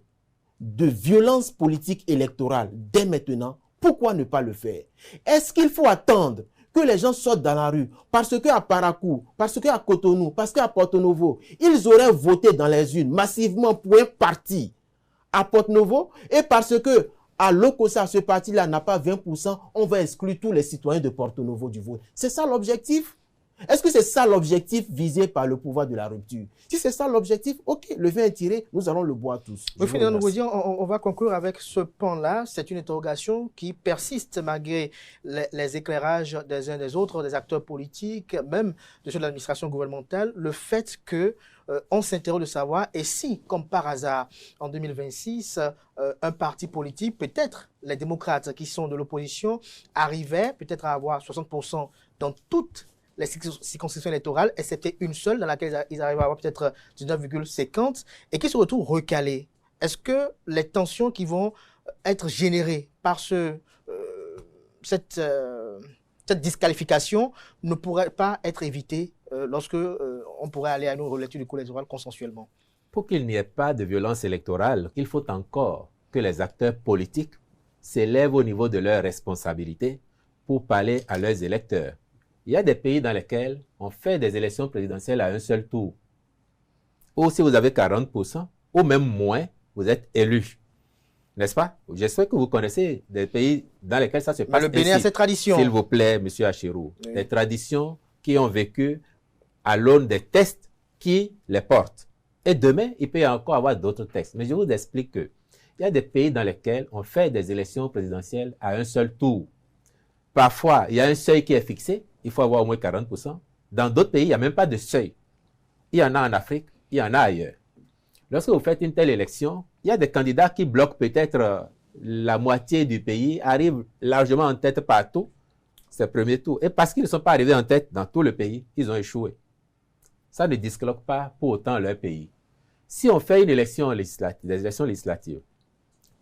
de violences politiques électorales dès maintenant, pourquoi ne pas le faire? Est-ce qu'il faut attendre que les gens sortent dans la rue parce qu'à Parakou, parce qu'à Cotonou, parce qu'à Porto Novo, ils auraient voté dans les urnes massivement pour un parti à Porto Novo, et parce que à Lokossa, ce parti-là n'a pas 20%, on va exclure tous les citoyens de Porto Novo du vote. C'est ça l'objectif? Est-ce que c'est ça l'objectif visé par le pouvoir de la rupture? Si c'est ça l'objectif, ok, le vin est tiré, nous allons le boire tous. On va conclure avec ce pan-là. C'est une interrogation qui persiste malgré les éclairages des uns des autres, des acteurs politiques, même de ceux de l'administration gouvernementale. Le fait que on s'interroge de savoir, et si, comme par hasard, en 2026, un parti politique, peut-être les démocrates qui sont de l'opposition, arrivaient peut-être à avoir 60% dans toutes les circonscriptions électorales, et c'était une seule dans laquelle ils arrivent à avoir peut-être 19,50 et qui se retrouvent recalés. Est-ce que les tensions qui vont être générées par cette disqualification ne pourraient pas être évitées lorsque on pourrait aller à une relecture du collège électoral consensuellement? Pour qu'il n'y ait pas de violence électorale, il faut encore que les acteurs politiques s'élèvent au niveau de leurs responsabilités pour parler à leurs électeurs. Il y a des pays dans lesquels on fait des élections présidentielles à un seul tour. Ou si vous avez 40%, ou même moins, vous êtes élu. N'est-ce pas? J'espère que vous connaissez des pays dans lesquels ça se passe. Le Bénin a ses traditions. S'il vous plaît, M. Achirou. Oui. Des traditions qui ont vécu à l'aune des textes qui les portent. Et demain, il peut y encore avoir d'autres textes. Mais je vous explique que il y a des pays dans lesquels on fait des élections présidentielles à un seul tour. Parfois, il y a un seuil qui est fixé. Il faut avoir au moins 40%. Dans d'autres pays, il n'y a même pas de seuil. Il y en a en Afrique, il y en a ailleurs. Lorsque vous faites une telle élection, il y a des candidats qui bloquent peut-être la moitié du pays, arrivent largement en tête partout, c'est le premier tour. Et parce qu'ils ne sont pas arrivés en tête dans tout le pays, ils ont échoué. Ça ne disloque pas pour autant leur pays. Si on fait une élection législative, des élections législatives,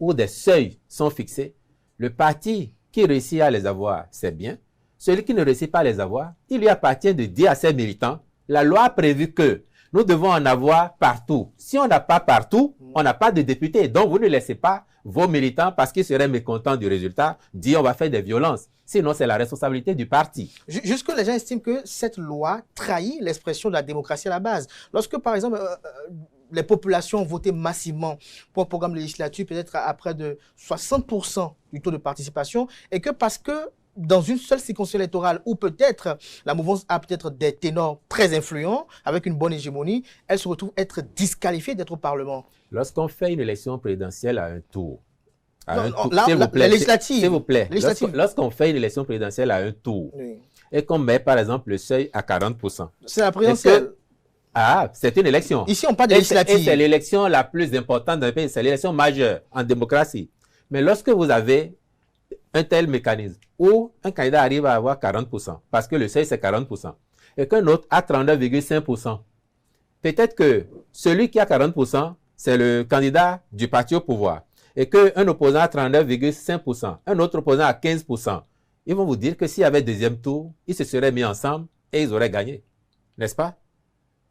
où des seuils sont fixés, le parti qui réussit à les avoir, c'est bien. Celui qui ne réussit pas à les avoir, il lui appartient de dire à ses militants, la loi a prévu que nous devons en avoir partout. Si on n'a pas partout, on n'a pas de députés. Donc, vous ne laissez pas vos militants, parce qu'ils seraient mécontents du résultat, dire on va faire des violences. Sinon, c'est la responsabilité du parti. Jusque les gens estiment que cette loi trahit l'expression de la démocratie à la base. Lorsque, par exemple, les populations ont voté massivement pour un programme législatif, peut-être à près de 60% du taux de participation, et que parce que dans une seule circonscription électorale où peut-être la mouvance a peut-être des ténors très influents, avec une bonne hégémonie, elle se retrouve être disqualifiée d'être au Parlement. Lorsqu'on fait une élection présidentielle à un tour, s'il vous plaît, lorsqu'on fait une élection présidentielle à un tour, oui, et qu'on met par exemple le seuil à 40%. C'est la présidentielle. C'est une élection. Ici, on parle de législative. Et c'est l'élection la plus importante dans le pays, c'est l'élection majeure en démocratie. Mais lorsque vous avez un tel mécanisme où un candidat arrive à avoir 40%, parce que le seuil c'est 40%, et qu'un autre a 39,5%, peut-être que celui qui a 40%, c'est le candidat du parti au pouvoir, et qu'un opposant a 39,5%, un autre opposant a 15%. Ils vont vous dire que s'il y avait deuxième tour, ils se seraient mis ensemble et ils auraient gagné. N'est-ce pas?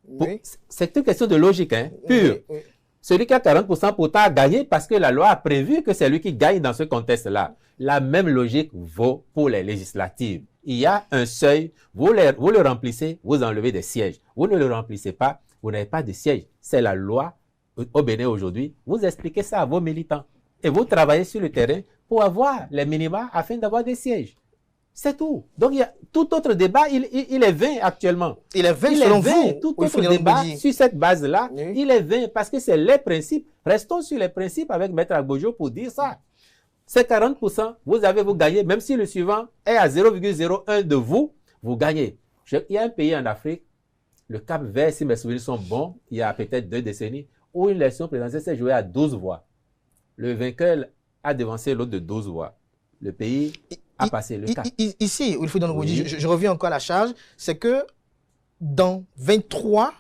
Oui. C'est une question de logique, hein, pure. Oui, oui. Celui qui a 40% pourtant a gagné parce que la loi a prévu que c'est lui qui gagne dans ce contexte-là. La même logique vaut pour les législatives. Il y a un seuil, vous le remplissez, vous enlevez des sièges. Vous ne le remplissez pas, vous n'avez pas de siège. C'est la loi au Bénin aujourd'hui. Vous expliquez ça à vos militants. Et vous travaillez sur le terrain pour avoir les minima afin d'avoir des sièges. C'est tout. Donc, il y a tout autre débat, il est vain actuellement. Il est vain selon vous. Tout autre débat sur cette base-là, il est vain parce que c'est les principes. Restons sur les principes avec Maître Agbojo pour dire ça. C'est 40%, vous gagnez, même si le suivant est à 0,01 de vous, vous gagnez. Il y a un pays en Afrique, le Cap-Vert, si mes souvenirs sont bons, il y a peut-être 2 décennies, où une élection présidentielle s'est jouée à 12 voix. Le vainqueur a devancé l'autre de 12 voix. Le pays a passé le cap. Ici, il faut je reviens encore à la charge, c'est que dans 23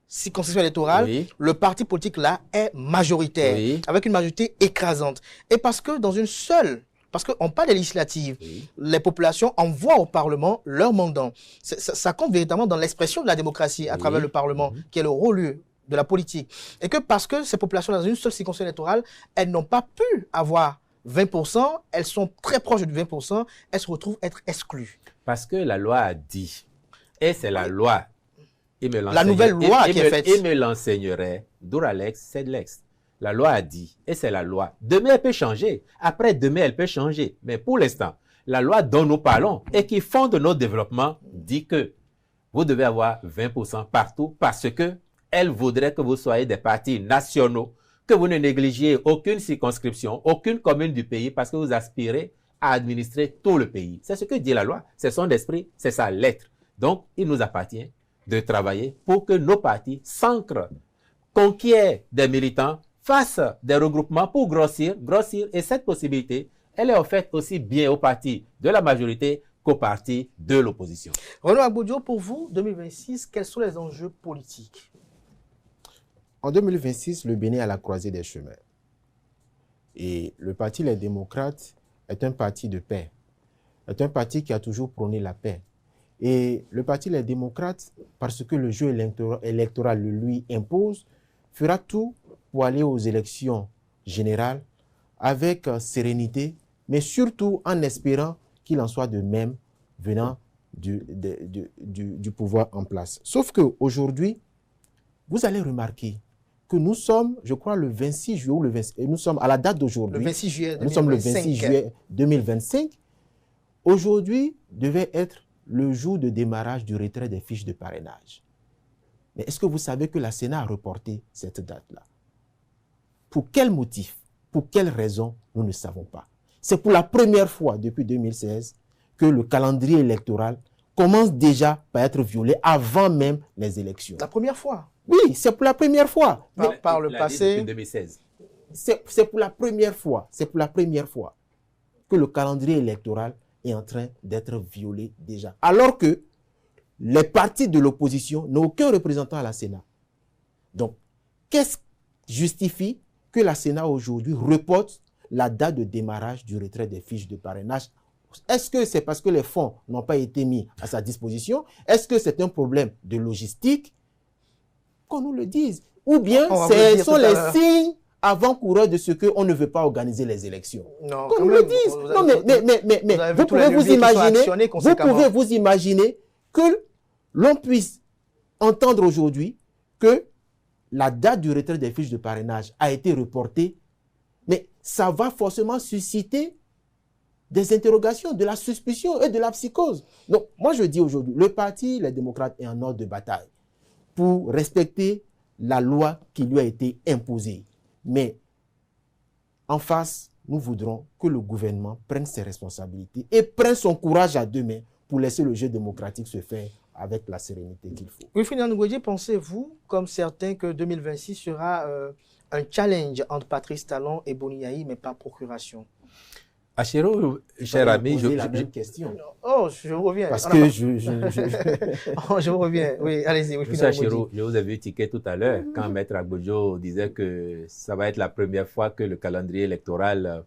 circonscriptions électorales, le parti politique là est majoritaire, avec une majorité écrasante. Et parce que dans une seule, parce qu'on parle des législatives, les populations envoient au Parlement leur mandat. Ça compte véritablement dans l'expression de la démocratie à travers le Parlement, qui est le rôle de la politique. Et que parce que ces populations dans une seule circonscription électorale, elles n'ont pas pu avoir 20%, elles sont très proches de 20%, elles se retrouvent être exclues. Parce que la loi a dit, et c'est la loi, la nouvelle loi qui est faite. Il me l'enseignerait, Duralex, Sedlex. La loi a dit, et c'est la loi. Demain, elle peut changer. Après, demain, elle peut changer. Mais pour l'instant, la loi dont nous parlons et qui fonde nos développements dit que vous devez avoir 20% partout parce que elle voudrait que vous soyez des partis nationaux, que vous ne négligiez aucune circonscription, aucune commune du pays parce que vous aspirez à administrer tout le pays. C'est ce que dit la loi. C'est son esprit, c'est sa lettre. Donc, il nous appartient de travailler pour que nos partis s'ancrent, conquièrent des militants, fassent des regroupements pour grossir. Et cette possibilité, elle est offerte aussi bien aux partis de la majorité qu'aux partis de l'opposition. Renaud Agbodjo, pour vous, 2026, quels sont les enjeux politiques? En 2026, le Bénin est à la croisée des chemins. Et le Parti Les Démocrates est un parti de paix, est un parti qui a toujours prôné la paix. Et le Parti Les Démocrates, parce que le jeu électoral le lui impose, fera tout pour aller aux élections générales avec sérénité, mais surtout en espérant qu'il en soit de même venant du pouvoir en place. Sauf qu'aujourd'hui, vous allez remarquer que nous sommes, je crois, le 26 juillet, ou le 20, et nous sommes à la date d'aujourd'hui. Le 26 juillet 2025. Nous sommes le 26 juillet 2025. Aujourd'hui devait être le jour de démarrage du retrait des fiches de parrainage. Mais est-ce que vous savez que la Sénat a reporté cette date-là? Pour quel motif? Pour quelle raison? Nous ne savons pas. C'est pour la première fois depuis 2016 que le calendrier électoral commence déjà par être violé avant même les élections. La première fois? Oui, c'est pour la première fois. Par le passé. 2016. C'est pour la première fois. C'est pour la première fois que le calendrier électoral est en train d'être violé déjà. Alors que les partis de l'opposition n'ont aucun représentant à la Sénat. Donc, qu'est-ce qui justifie que la Sénat aujourd'hui reporte la date de démarrage du retrait des fiches de parrainage? Est-ce que c'est parce que les fonds n'ont pas été mis à sa disposition? Est-ce que c'est un problème de logistique? Qu'on nous le dise. Ou bien ce sont les signes avant-coureurs de ce qu'on ne veut pas organiser les élections. Non, qu'on nous le dise. Non, mais vous pouvez vous imaginer que l'on puisse entendre aujourd'hui que la date du retrait des fiches de parrainage a été reportée, mais ça va forcément susciter des interrogations, de la suspicion et de la psychose. Donc, moi je dis aujourd'hui, le Parti Les Démocrates est en ordre de bataille pour respecter la loi qui lui a été imposée. Mais en face, nous voudrons que le gouvernement prenne ses responsabilités et prenne son courage à deux mains pour laisser le jeu démocratique se faire avec la sérénité qu'il faut. Wilfried Nanougodji, pensez-vous, comme certains, que 2026 sera un challenge entre Patrice Talon et Boni Yayi, mais par procuration? Achero, cher ami, la même question. Oh, je vous reviens. Parce que Oh, je vous reviens. Oui, allez-y. Monsieur Achero, je vous ai vu tiquer tout à l'heure quand Maître Agbodjo disait que ça va être la première fois que le calendrier électoral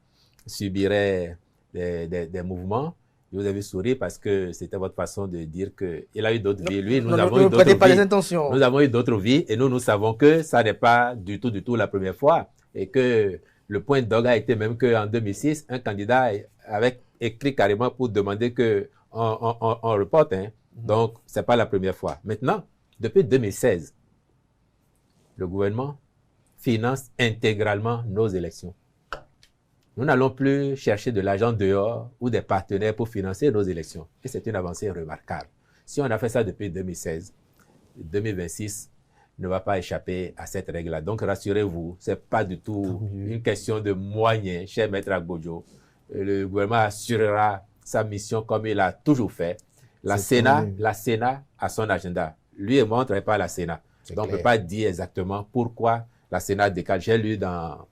subirait des mouvements. Je vous ai vu sourire parce que c'était votre façon de dire qu'il a eu d'autres vies. Lui, nous avons eu d'autres vies. Nous avons eu d'autres vies et nous savons que ça n'est pas du tout la première fois et que le point d'orgue a été même qu'en 2006, un candidat avait écrit carrément pour demander qu'on reporte. Hein. Donc, ce n'est pas la première fois. Maintenant, depuis 2016, le gouvernement finance intégralement nos élections. Nous n'allons plus chercher de l'argent dehors ou des partenaires pour financer nos élections. Et c'est une avancée remarquable. Si on a fait ça depuis 2016, 2026 ne va pas échapper à cette règle-là. Donc, rassurez-vous, ce n'est pas du tout une question de moyens, cher Maître Agbodjo. le gouvernement assurera sa mission comme il a toujours fait. La Sénat a son agenda. Lui et moi, on ne travaille pas à la Sénat. Donc, on ne peut pas dire exactement pourquoi la Sénat décale. J'ai lu dans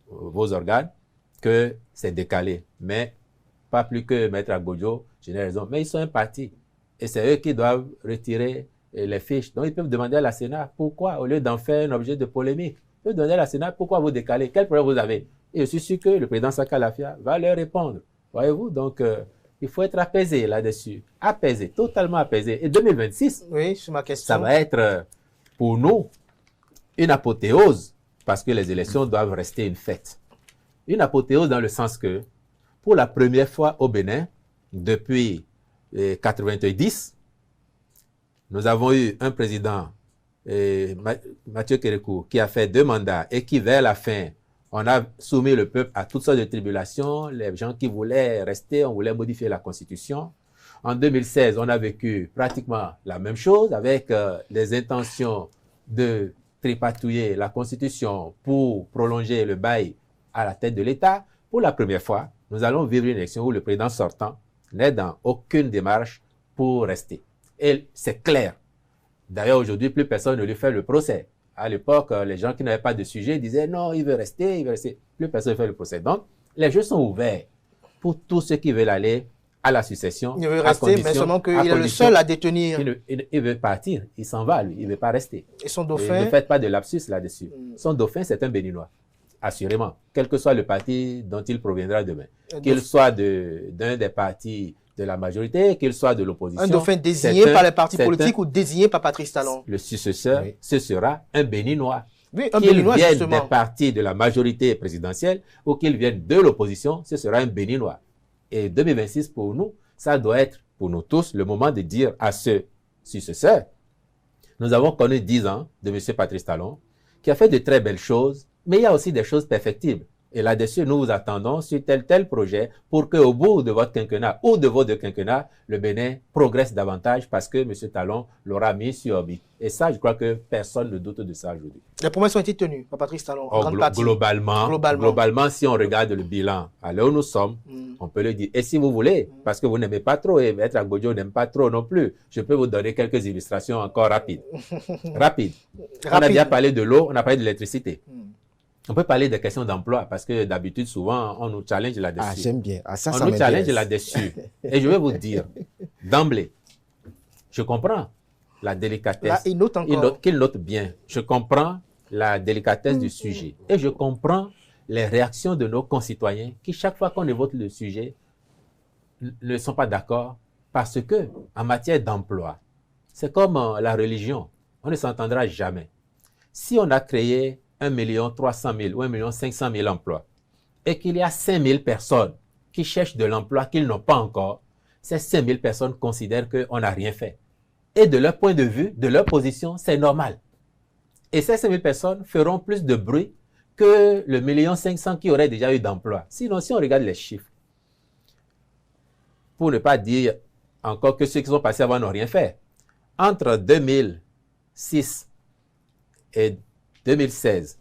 vos organes que c'est décalé. Mais pas plus que Maître Agodjo, je n'ai raison. Mais ils sont un parti. Et c'est eux qui doivent retirer les fiches. Donc, ils peuvent demander à la Sénat pourquoi, au lieu d'en faire un objet de polémique. Ils peuvent demander à la Sénat pourquoi vous décalez. Quel problème vous avez? Et je suis sûr que le président Saka Lafia va leur répondre. Voyez-vous? Donc, il faut être apaisé là-dessus. Apaisé, totalement apaisé. Et 2026, oui, c'est ma question. Ça va être pour nous une apothéose parce que les élections doivent rester une fête. Une apothéose dans le sens que, pour la première fois au Bénin, depuis 90, nous avons eu un président, Mathieu Kérékou, qui a fait 2 mandats et qui, vers la fin, on a soumis le peuple à toutes sortes de tribulations. Les gens qui voulaient rester, on voulait modifier la Constitution. En 2016, on a vécu pratiquement la même chose avec les intentions de tripatouiller la Constitution pour prolonger le bail à la tête de l'État. Pour la première fois, nous allons vivre une élection où le président sortant n'est dans aucune démarche pour rester. Et c'est clair. D'ailleurs, aujourd'hui, plus personne ne lui fait le procès. À l'époque, les gens qui n'avaient pas de sujet disaient non, il veut rester, il veut rester. Plus personne ne fait le procès. Donc, les jeux sont ouverts pour tous ceux qui veulent aller à la succession. Il veut rester, mais seulement qu'il est le seul à détenir. Il veut partir, il s'en va, lui, il ne veut pas rester. Et son dauphin? Ne faites pas de lapsus là-dessus. Son dauphin, c'est un Béninois, assurément, quel que soit le parti dont il proviendra demain. Qu'il soit d'un des partis de la majorité, qu'il soit de l'opposition. Un dauphin désigné par les partis politiques ou désigné par Patrice Talon. Le successeur, ce sera un Béninois. Oui, un Béninois, qu'il vienne justement des partis de la majorité présidentielle ou qu'il vienne de l'opposition, ce sera un Béninois. Et 2026, pour nous, ça doit être, pour nous tous, le moment de dire à ce successeur, nous avons connu 10 ans de M. Patrice Talon, qui a fait de très belles choses, mais il y a aussi des choses perfectibles. Et là-dessus, nous vous attendons sur tel projet pour qu'au bout de votre quinquennat ou de vos 2 quinquennats, le Bénin progresse davantage parce que M. Talon l'aura mis sur orbite. Et ça, je crois que personne ne doute de ça aujourd'hui. Les promesses ont été tenues par Patrice Talon en grande partie. Globalement, si on regarde le bilan, à l'heure où nous sommes, on peut le dire. Et si vous voulez, parce que vous n'aimez pas trop, et Maître Agodjo n'aime pas trop non plus, je peux vous donner quelques illustrations encore rapides. Rapides. On a déjà parlé de l'eau, on a parlé de l'électricité. On peut parler des questions d'emploi parce que d'habitude, souvent, on nous challenge là-dessus. Ah, j'aime bien. Ah, ça, on nous challenge là-dessus. Et je vais vous dire, d'emblée, je comprends la délicatesse. Là, il note encore. Qu'il note bien. Je comprends la délicatesse du sujet. Et je comprends les réactions de nos concitoyens qui, chaque fois qu'on évoque le sujet, ne sont pas d'accord parce que, en matière d'emploi, c'est comme la religion. On ne s'entendra jamais. Si on a créé 1 300 000 ou 1 500 000 emplois et qu'il y a 5 000 personnes qui cherchent de l'emploi qu'ils n'ont pas encore, ces 5 000 personnes considèrent qu'on n'a rien fait. Et de leur point de vue, de leur position, c'est normal. Et ces 5 000 personnes feront plus de bruit que le 1 500 000 qui auraient déjà eu d'emploi. Sinon, si on regarde les chiffres, pour ne pas dire encore que ceux qui sont passés avant n'ont rien fait, entre 2006 et 2016,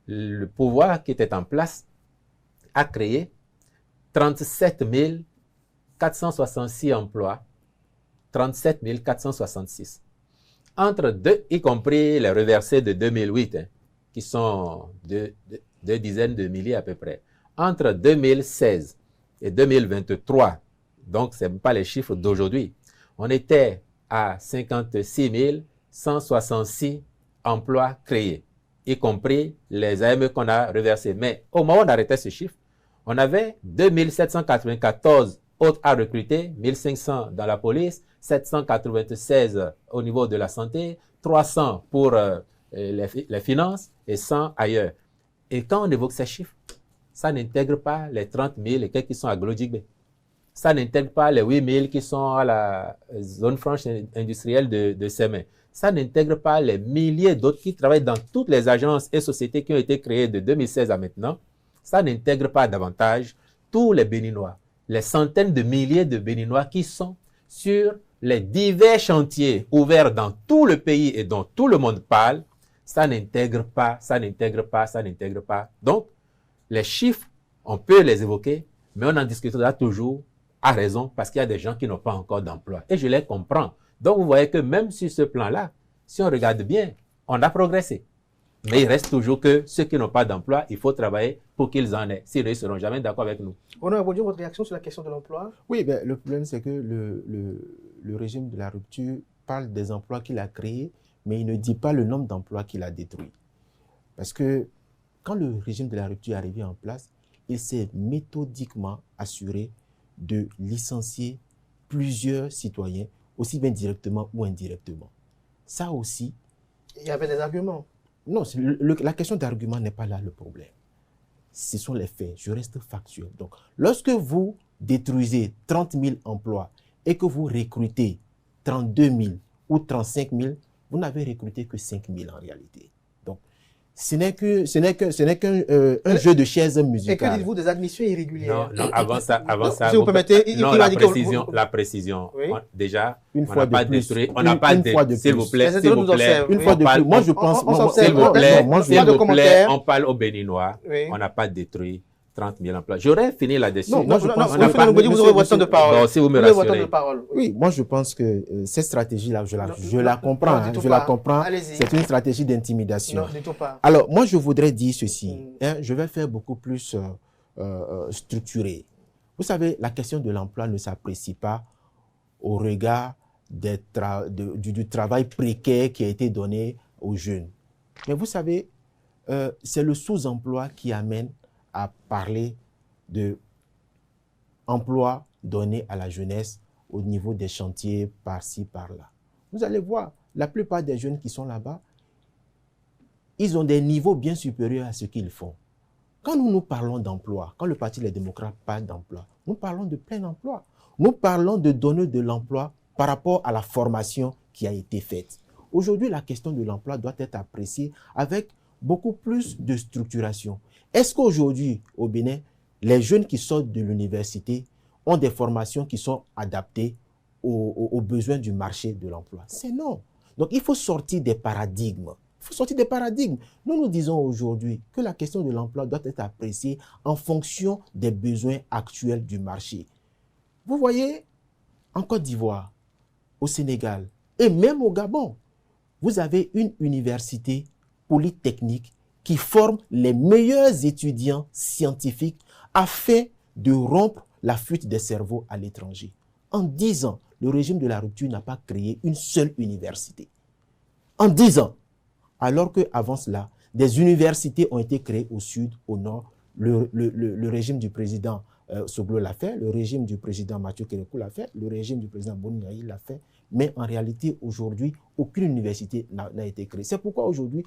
le pouvoir qui était en place a créé 37 466 emplois, 37 466. Entre deux, y compris les reversés de 2008, qui sont deux dizaines de milliers à peu près. Entre 2016 et 2023, donc ce n'est pas les chiffres d'aujourd'hui, on était à 56 166 emplois créés, y compris les AME qu'on a reversés. Mais au moment où on arrêtait ce chiffre, on avait 2794 autres à recruter, 1500 dans la police, 796 au niveau de la santé, 300 pour les finances et 100 ailleurs. Et quand on évoque ces chiffres, ça n'intègre pas les 30 000 et quelques qui sont à Glodjigbe. Ça n'intègre pas les 8 000 qui sont à la zone franche industrielle de Sémé. Ça n'intègre pas les milliers d'autres qui travaillent dans toutes les agences et sociétés qui ont été créées de 2016 à maintenant. Ça n'intègre pas davantage tous les Béninois, les centaines de milliers de Béninois qui sont sur les divers chantiers ouverts dans tout le pays et dont tout le monde parle. Ça n'intègre pas, ça n'intègre pas, ça n'intègre pas. Donc, les chiffres, on peut les évoquer, Mais on en discutera toujours à raison parce qu'il y a des gens qui n'ont pas encore d'emploi. Et je les comprends. Donc, vous voyez que même sur ce plan-là, si on regarde bien, on a progressé. Mais il reste toujours que ceux qui n'ont pas d'emploi, il faut travailler pour qu'ils en aient. Sinon, ils ne seront jamais d'accord avec nous. Honorable Bodio, votre réaction sur la question de l'emploi? Oui, ben, le problème, c'est que le régime de la rupture parle des emplois qu'il a créés, mais il ne dit pas le nombre d'emplois qu'il a détruits. Parce que quand le régime de la rupture est arrivé en place, il s'est méthodiquement assuré de licencier plusieurs citoyens, aussi bien directement ou indirectement. Ça aussi... Il y avait des arguments. Non, la question d'argument n'est pas là le problème. Ce sont les faits. Je reste factuel. Donc, lorsque vous détruisez 30 000 emplois et que vous recrutez 32 000 ou 35 000, vous n'avez recruté que 5 000 en réalité. Donc, ce n'est qu'un jeu de chaises musicales. Et que dites-vous des admissions irrégulières? Non, avant ça, si vous permettez, non, la précision. Oui. Déjà, une on fois n'a pas de plus. détruit, on n'a pas détruit, s'il vous plaît, une fois de plus. Moi, je pense, s'il vous plaît, on parle aux Béninois, on n'a pas détruit 30 000 emplois. J'aurais fini là-dessus. Non, je pense vous aurez votre temps de parole. Non, si vous me rassurez. Oui, moi je pense que cette stratégie-là, je la comprends. Je la comprends. C'est une stratégie d'intimidation. Alors, moi je voudrais dire ceci. Je vais faire beaucoup plus structuré. Vous savez, la question de l'emploi ne s'apprécie pas au regard du travail précaire qui a été donné aux jeunes. Mais vous savez, c'est le sous-emploi qui amène à parler de emploi donné à la jeunesse au niveau des chantiers par-ci, par-là. Vous allez voir, la plupart des jeunes qui sont là-bas, ils ont des niveaux bien supérieurs à ce qu'ils font. Quand nous parlons d'emploi, quand le Parti des démocrates parle d'emploi, nous parlons de plein emploi. Nous parlons de donner de l'emploi par rapport à la formation qui a été faite. Aujourd'hui, la question de l'emploi doit être appréciée avec beaucoup plus de structuration. Est-ce qu'aujourd'hui, au Bénin, les jeunes qui sortent de l'université ont des formations qui sont adaptées aux besoins du marché de l'emploi? C'est non. Donc, il faut sortir des paradigmes. Il faut sortir des paradigmes. Nous disons aujourd'hui que la question de l'emploi doit être appréciée en fonction des besoins actuels du marché. Vous voyez, en Côte d'Ivoire, au Sénégal et même au Gabon, vous avez une université polytechnique qui forme les meilleurs étudiants scientifiques afin de rompre la fuite des cerveaux à l'étranger. En 10 ans, le régime de la rupture n'a pas créé une seule université. En 10 ans. Alors qu'avant cela, des universités ont été créées au sud, au nord. Le régime du président Soglo l'a fait, le régime du président Mathieu Kérékou l'a fait, le régime du président Boni l'a fait. Mais en réalité, aujourd'hui, aucune université n'a été créée. C'est pourquoi aujourd'hui,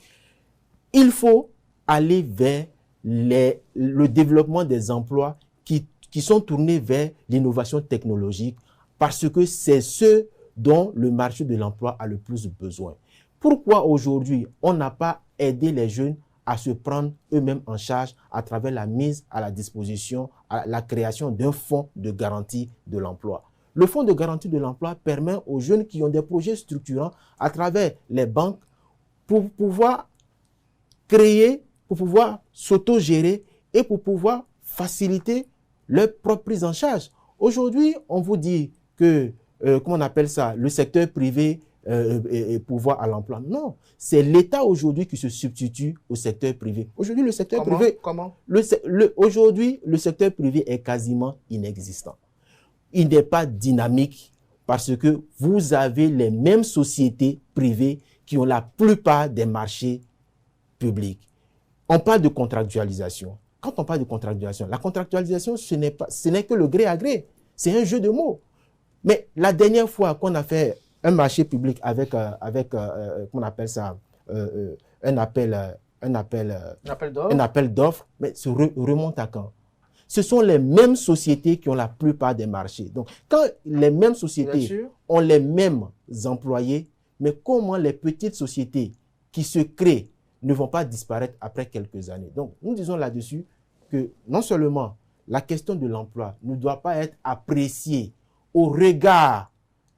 il faut aller vers le développement des emplois qui sont tournés vers l'innovation technologique parce que c'est ce dont le marché de l'emploi a le plus besoin. Pourquoi aujourd'hui, on n'a pas aidé les jeunes à se prendre eux-mêmes en charge à travers la mise à la disposition, à la création d'un fonds de garantie de l'emploi? Le fonds de garantie de l'emploi permet aux jeunes qui ont des projets structurants à travers les banques pour pouvoir créer, pour pouvoir s'auto-gérer et pour pouvoir faciliter leur propre prise en charge. Aujourd'hui, on vous dit que, comment on appelle ça, le secteur privé et pouvoir à l'emploi. Non, c'est l'État aujourd'hui qui se substitue au secteur privé. Aujourd'hui, le secteur privé... Comment aujourd'hui, le secteur privé est quasiment inexistant. Il n'est pas dynamique parce que vous avez les mêmes sociétés privées qui ont la plupart des marchés publics. On parle de contractualisation. Quand on parle de contractualisation, la contractualisation, ce n'est que le gré à gré. C'est un jeu de mots. Mais la dernière fois qu'on a fait un marché public avec comment on appelle ça, un appel d'offres, mais ça remonte à quand? Ce sont les mêmes sociétés qui ont la plupart des marchés. Donc, quand les mêmes sociétés ont les mêmes employés, mais comment les petites sociétés qui se créent ne vont pas disparaître après quelques années? Donc, nous disons là-dessus que non seulement la question de l'emploi ne doit pas être appréciée au regard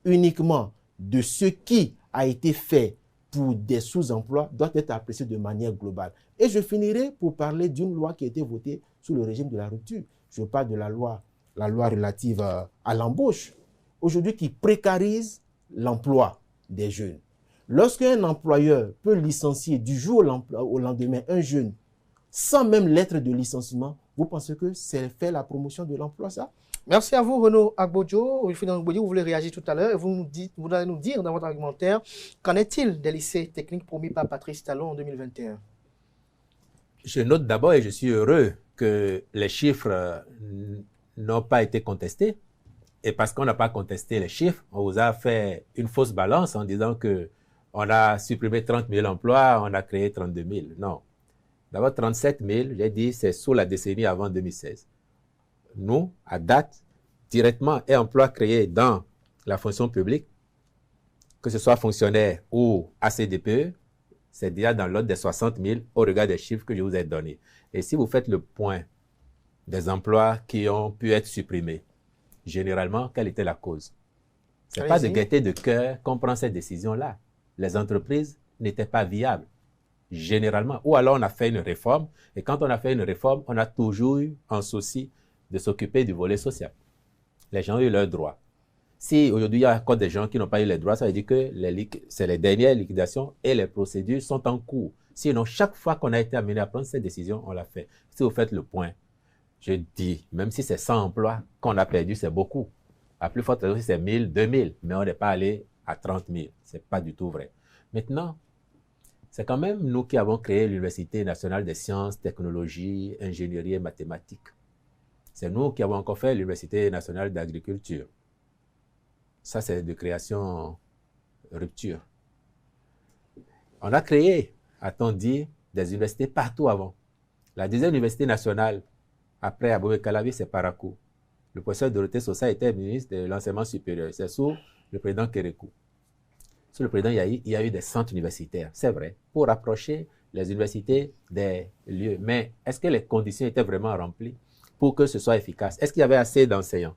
uniquement de ce qui a été fait pour des sous-emplois, doit être appréciée de manière globale. Et je finirai pour parler d'une loi qui a été votée sous le régime de la rupture. je parle de la loi relative à l'embauche, aujourd'hui qui précarise l'emploi des jeunes. Lorsqu'un employeur peut licencier du jour au lendemain un jeune sans même lettre de licenciement, vous pensez que c'est faire la promotion de l'emploi, ça? Merci à vous, Renaud Agbodjo. Vous voulez réagir tout à l'heure et vous allez nous dire dans votre argumentaire, qu'en est-il des lycées techniques promis par Patrice Talon en 2021? Je note d'abord, et je suis heureux, que les chiffres n'ont pas été contestés. Et parce qu'on n'a pas contesté les chiffres, on vous a fait une fausse balance en disant que on a supprimé 30 000 emplois, on a créé 32 000. Non. D'abord, 37 000, j'ai dit, c'est sous la décennie avant 2016. Nous, à date, directement, et emplois créés dans la fonction publique, que ce soit fonctionnaire ou ACDPE, c'est déjà dans l'ordre des 60 000 au regard des chiffres que je vous ai donnés. Et si vous faites le point des emplois qui ont pu être supprimés, généralement, quelle était la cause? Ce n'est pas de gaieté de cœur qu'on prend cette décision-là. Les entreprises n'étaient pas viables, généralement. Ou alors on a fait une réforme, et quand on a fait une réforme, on a toujours eu un souci de s'occuper du volet social. Les gens ont eu leurs droits. Si aujourd'hui il y a encore des gens qui n'ont pas eu les droits, ça veut dire que c'est les dernières liquidations et les procédures sont en cours. Sinon, chaque fois qu'on a été amené à prendre cette décision, on l'a fait. Si vous faites le point, je dis, même si c'est 100 emplois qu'on a perdu, c'est beaucoup. À plus forte raison, c'est 1000, 2000, mais on n'est pas allé à 30 000. Ce n'est pas du tout vrai. Maintenant, c'est quand même nous qui avons créé l'Université nationale des sciences, technologies, ingénierie et mathématiques. C'est nous qui avons encore fait l'Université nationale d'agriculture. Ça, c'est de création rupture. On a créé, a-t-on dit, des universités partout avant. La deuxième université nationale, après Abomey Calavi, c'est Parakou. Le professeur Dorothée Sosa était ministre de l'enseignement supérieur. C'est sous le président Kérékou. Sous le président Yahi, il y a eu des centres universitaires, c'est vrai, pour rapprocher les universités des lieux. Mais est-ce que les conditions étaient vraiment remplies pour que ce soit efficace? Est-ce qu'il y avait assez d'enseignants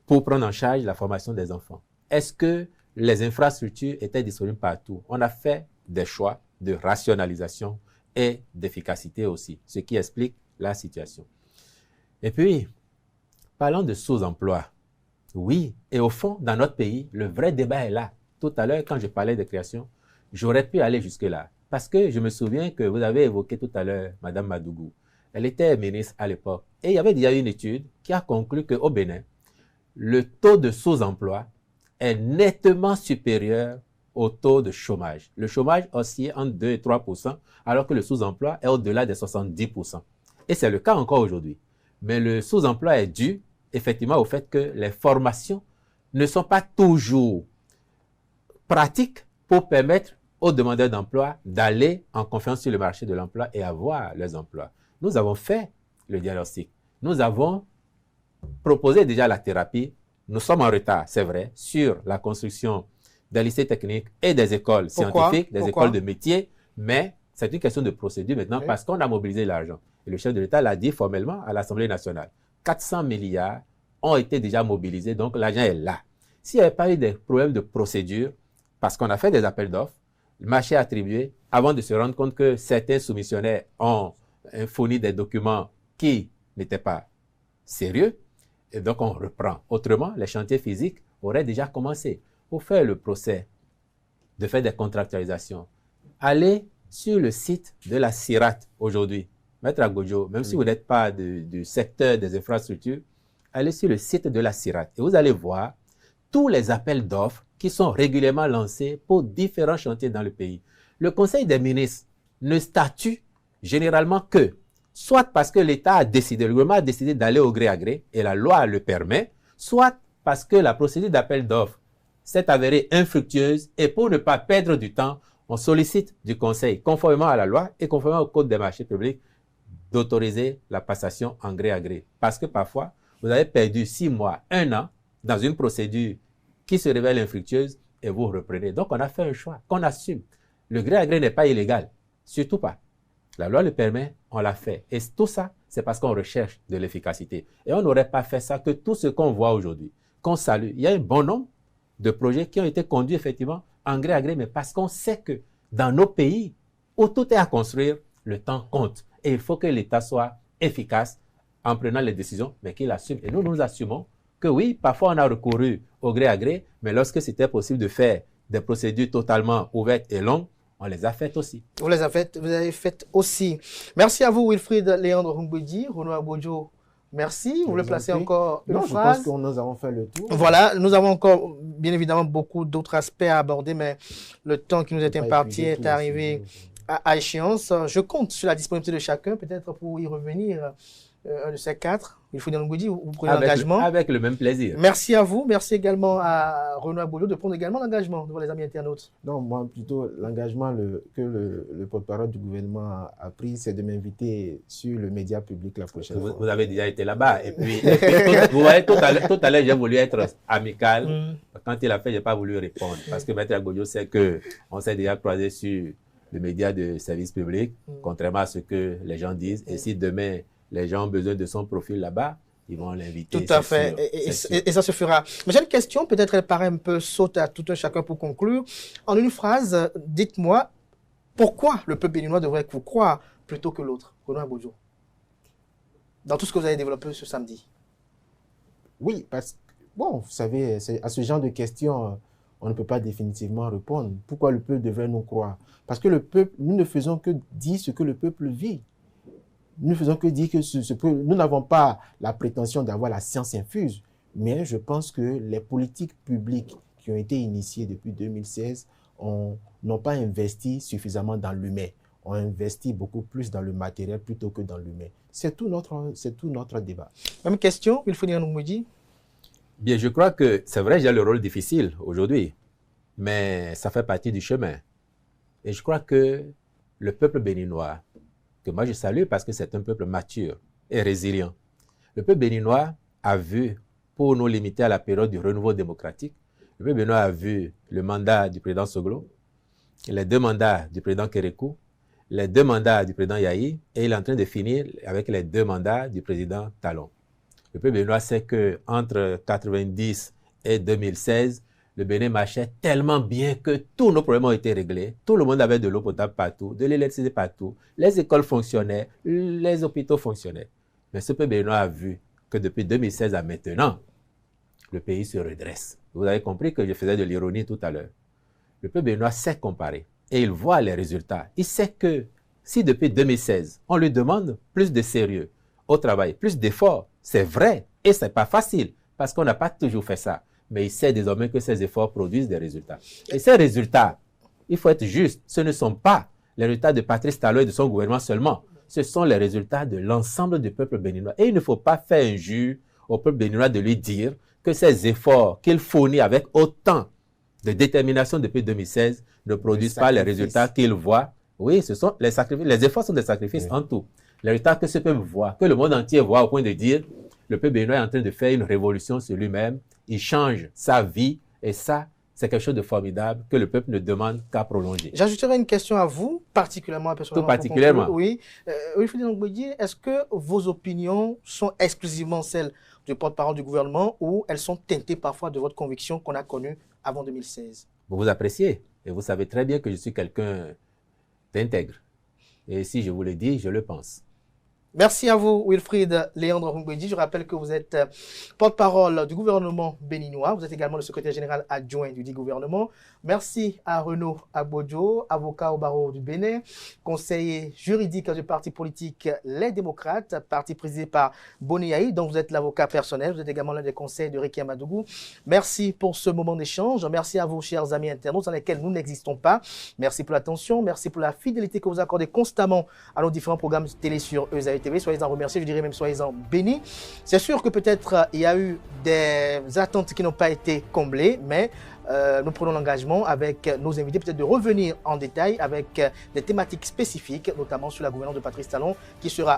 pour prendre en charge la formation des enfants? Est-ce que les infrastructures étaient disponibles partout? On a fait des choix de rationalisation et d'efficacité aussi, ce qui explique la situation. Et puis, parlons de sous-emploi. Oui, et au fond, dans notre pays, le vrai débat est là. Tout à l'heure, quand je parlais de création, j'aurais pu aller jusque-là. Parce que je me souviens que vous avez évoqué tout à l'heure Mme Madougou. Elle était ministre à l'époque. Et il y avait déjà une étude qui a conclu qu'au Bénin, le taux de sous-emploi est nettement supérieur au taux de chômage. Le chômage oscille entre 2 et 3 %, alors que le sous-emploi est au-delà des 70 %. Et c'est le cas encore aujourd'hui. Mais le sous-emploi est dû effectivement au fait que les formations ne sont pas toujours pratiques pour permettre aux demandeurs d'emploi d'aller en confiance sur le marché de l'emploi et avoir leurs emplois. Nous avons fait le diagnostic. Nous avons proposé déjà la thérapie. Nous sommes en retard, c'est vrai, sur la construction des lycées techniques et des écoles scientifiques, des écoles de métiers, mais c'est une question de procédure maintenant parce qu'on a mobilisé l'argent. Et le chef de l'État l'a dit formellement à l'Assemblée nationale. 400 milliards ont été déjà mobilisés, donc l'argent est là. S'il n'y avait pas eu des problèmes de procédure, parce qu'on a fait des appels d'offres, le marché attribué, avant de se rendre compte que certains soumissionnaires ont fourni des documents qui n'étaient pas sérieux, et donc on reprend. Autrement, les chantiers physiques auraient déjà commencé. Pour faire le procès, de faire des contractualisations, allez sur le site de la CIRAT aujourd'hui. Maître Agbodjo, même si vous n'êtes pas du secteur des infrastructures, allez sur le site de la CIRAT et vous allez voir tous les appels d'offres qui sont régulièrement lancés pour différents chantiers dans le pays. Le Conseil des ministres ne statue généralement que, soit parce que l'État a décidé, le gouvernement a décidé d'aller au gré à gré, et la loi le permet, soit parce que la procédure d'appel d'offres s'est avérée infructueuse, et pour ne pas perdre du temps, on sollicite du Conseil, conformément à la loi et conformément au Code des marchés publics, d'autoriser la passation en gré à gré. Parce que parfois, vous avez perdu 6 mois, 1 an, dans une procédure qui se révèle infructueuse, et vous reprenez. Donc, on a fait un choix qu'on assume. Le gré à gré n'est pas illégal, surtout pas. La loi le permet, on l'a fait. Et tout ça, c'est parce qu'on recherche de l'efficacité. Et on n'aurait pas fait ça que tout ce qu'on voit aujourd'hui, qu'on salue. Il y a un bon nombre de projets qui ont été conduits effectivement en gré à gré, mais parce qu'on sait que dans nos pays où tout est à construire, le temps compte. Et il faut que l'État soit efficace en prenant les décisions, mais qu'il assume. Et nous assumons que oui, parfois on a recouru au gré à gré, mais lorsque c'était possible de faire des procédures totalement ouvertes et longues, on les a faites aussi. Vous avez faites aussi. Merci à vous, Wilfried Léandre Humbedi, Renaud Abodjo. Merci. Vous voulez placer encore une phrase? Je pense que nous avons fait le tour. Voilà, nous avons encore, bien évidemment, beaucoup d'autres aspects à aborder, mais le temps qui nous est imparti est arrivé à échéance. Je compte sur la disponibilité de chacun, peut-être pour y revenir, un de ces quatre. Il faut dire, vous prenez l'engagement. Avec le même plaisir. Merci à vous. Merci également à Renaud Abodjo de prendre également l'engagement devant les amis internautes. Non, moi, plutôt, l'engagement que le porte-parole du gouvernement a pris, c'est de m'inviter sur le média public la prochaine fois. Vous avez déjà été là-bas. Et puis vous voyez, tout à l'heure, j'ai voulu être amical. Quand il a fait, je n'ai pas voulu répondre. Parce que Maître Abodjo sait qu'on s'est déjà croisé sur le média de service public, contrairement à ce que les gens disent. Et si demain, les gens ont besoin de son profil là-bas, ils vont l'inviter. Tout à fait. Et ça se fera. Mais j'ai une question, peut-être elle paraît un peu saute à tout un chacun pour conclure. En une phrase, dites-moi, pourquoi le peuple béninois devrait vous croire plutôt que l'autre, Renaud Abodjo, dans tout ce que vous avez développé ce samedi? Oui, parce que, bon, vous savez, à ce genre de questions, on ne peut pas définitivement répondre. Pourquoi le peuple devrait nous croire? Parce que le peuple, nous ne faisons que dire ce que le peuple vit. Nous ne faisons que dire que nous n'avons pas la prétention d'avoir la science infuse, mais je pense que les politiques publiques qui ont été initiées depuis 2016 n'ont pas investi suffisamment dans l'humain. On investit beaucoup plus dans le matériel plutôt que dans l'humain. C'est tout notre débat. Même question, il faut dire nous dire. Bien, je crois que c'est vrai, j'ai le rôle difficile aujourd'hui, mais ça fait partie du chemin. Et je crois que le peuple béninois, que moi je salue parce que c'est un peuple mature et résilient. Le peuple béninois a vu, pour nous limiter à la période du renouveau démocratique, le peuple béninois a vu le mandat du président Soglo, les 2 mandats du président Kérékou, les 2 mandats du président Yahi, et il est en train de finir avec les 2 mandats du président Talon. Le peuple béninois sait qu'entre 1990 et 2016, le Bénin marchait tellement bien que tous nos problèmes ont été réglés. Tout le monde avait de l'eau potable partout, de l'électricité partout. Les écoles fonctionnaient, les hôpitaux fonctionnaient. Mais ce peuple béninois a vu que depuis 2016 à maintenant, le pays se redresse. Vous avez compris que je faisais de l'ironie tout à l'heure. Le peuple béninois sait comparer et il voit les résultats. Il sait que si depuis 2016, on lui demande plus de sérieux au travail, plus d'efforts, c'est vrai et c'est pas facile parce qu'on n'a pas toujours fait ça. Mais il sait désormais que ces efforts produisent des résultats. Et ces résultats, il faut être juste, ce ne sont pas les résultats de Patrice Talon et de son gouvernement seulement. Ce sont les résultats de l'ensemble du peuple béninois. Et il ne faut pas faire injure au peuple béninois de lui dire que ces efforts qu'il fournit avec autant de détermination depuis 2016 ne produisent pas les résultats qu'il voit. Oui, ce sont les sacrifices. Les efforts sont des sacrifices en tout. Les résultats que ce peuple voit, que le monde entier voit au point de dire le peuple béninois est en train de faire une révolution sur lui-même. Il change sa vie et ça, c'est quelque chose de formidable que le peuple ne demande qu'à prolonger. J'ajouterai une question à vous, particulièrement. Tout particulièrement. Oui. Est-ce que vos opinions sont exclusivement celles du porte-parole du gouvernement ou elles sont teintées parfois de votre conviction qu'on a connue avant 2016? Vous appréciez et vous savez très bien que je suis quelqu'un d'intègre. Et si je vous le dis, je le pense. Merci à vous, Wilfried Léandre Humbedi. Je rappelle que vous êtes porte-parole du gouvernement béninois. Vous êtes également le secrétaire général adjoint du dit gouvernement. Merci à Renaud Abodjo, avocat au barreau du Bénin, conseiller juridique du parti politique Les Démocrates, parti présidé par Boni Yahi, dont vous êtes l'avocat personnel. Vous êtes également l'un des conseils de Réki Amadougou. Merci pour ce moment d'échange. Merci à vous, chers amis internautes, dans lesquels nous n'existons pas. Merci pour l'attention. Merci pour la fidélité que vous accordez constamment à nos différents programmes télé sur ESAE TV. Soyez-en remerciés, je dirais même soyez-en bénis. C'est sûr que peut-être il y a eu des attentes qui n'ont pas été comblées, mais nous prenons l'engagement avec nos invités peut-être de revenir en détail avec des thématiques spécifiques, notamment sur la gouvernance de Patrice Talon, qui sera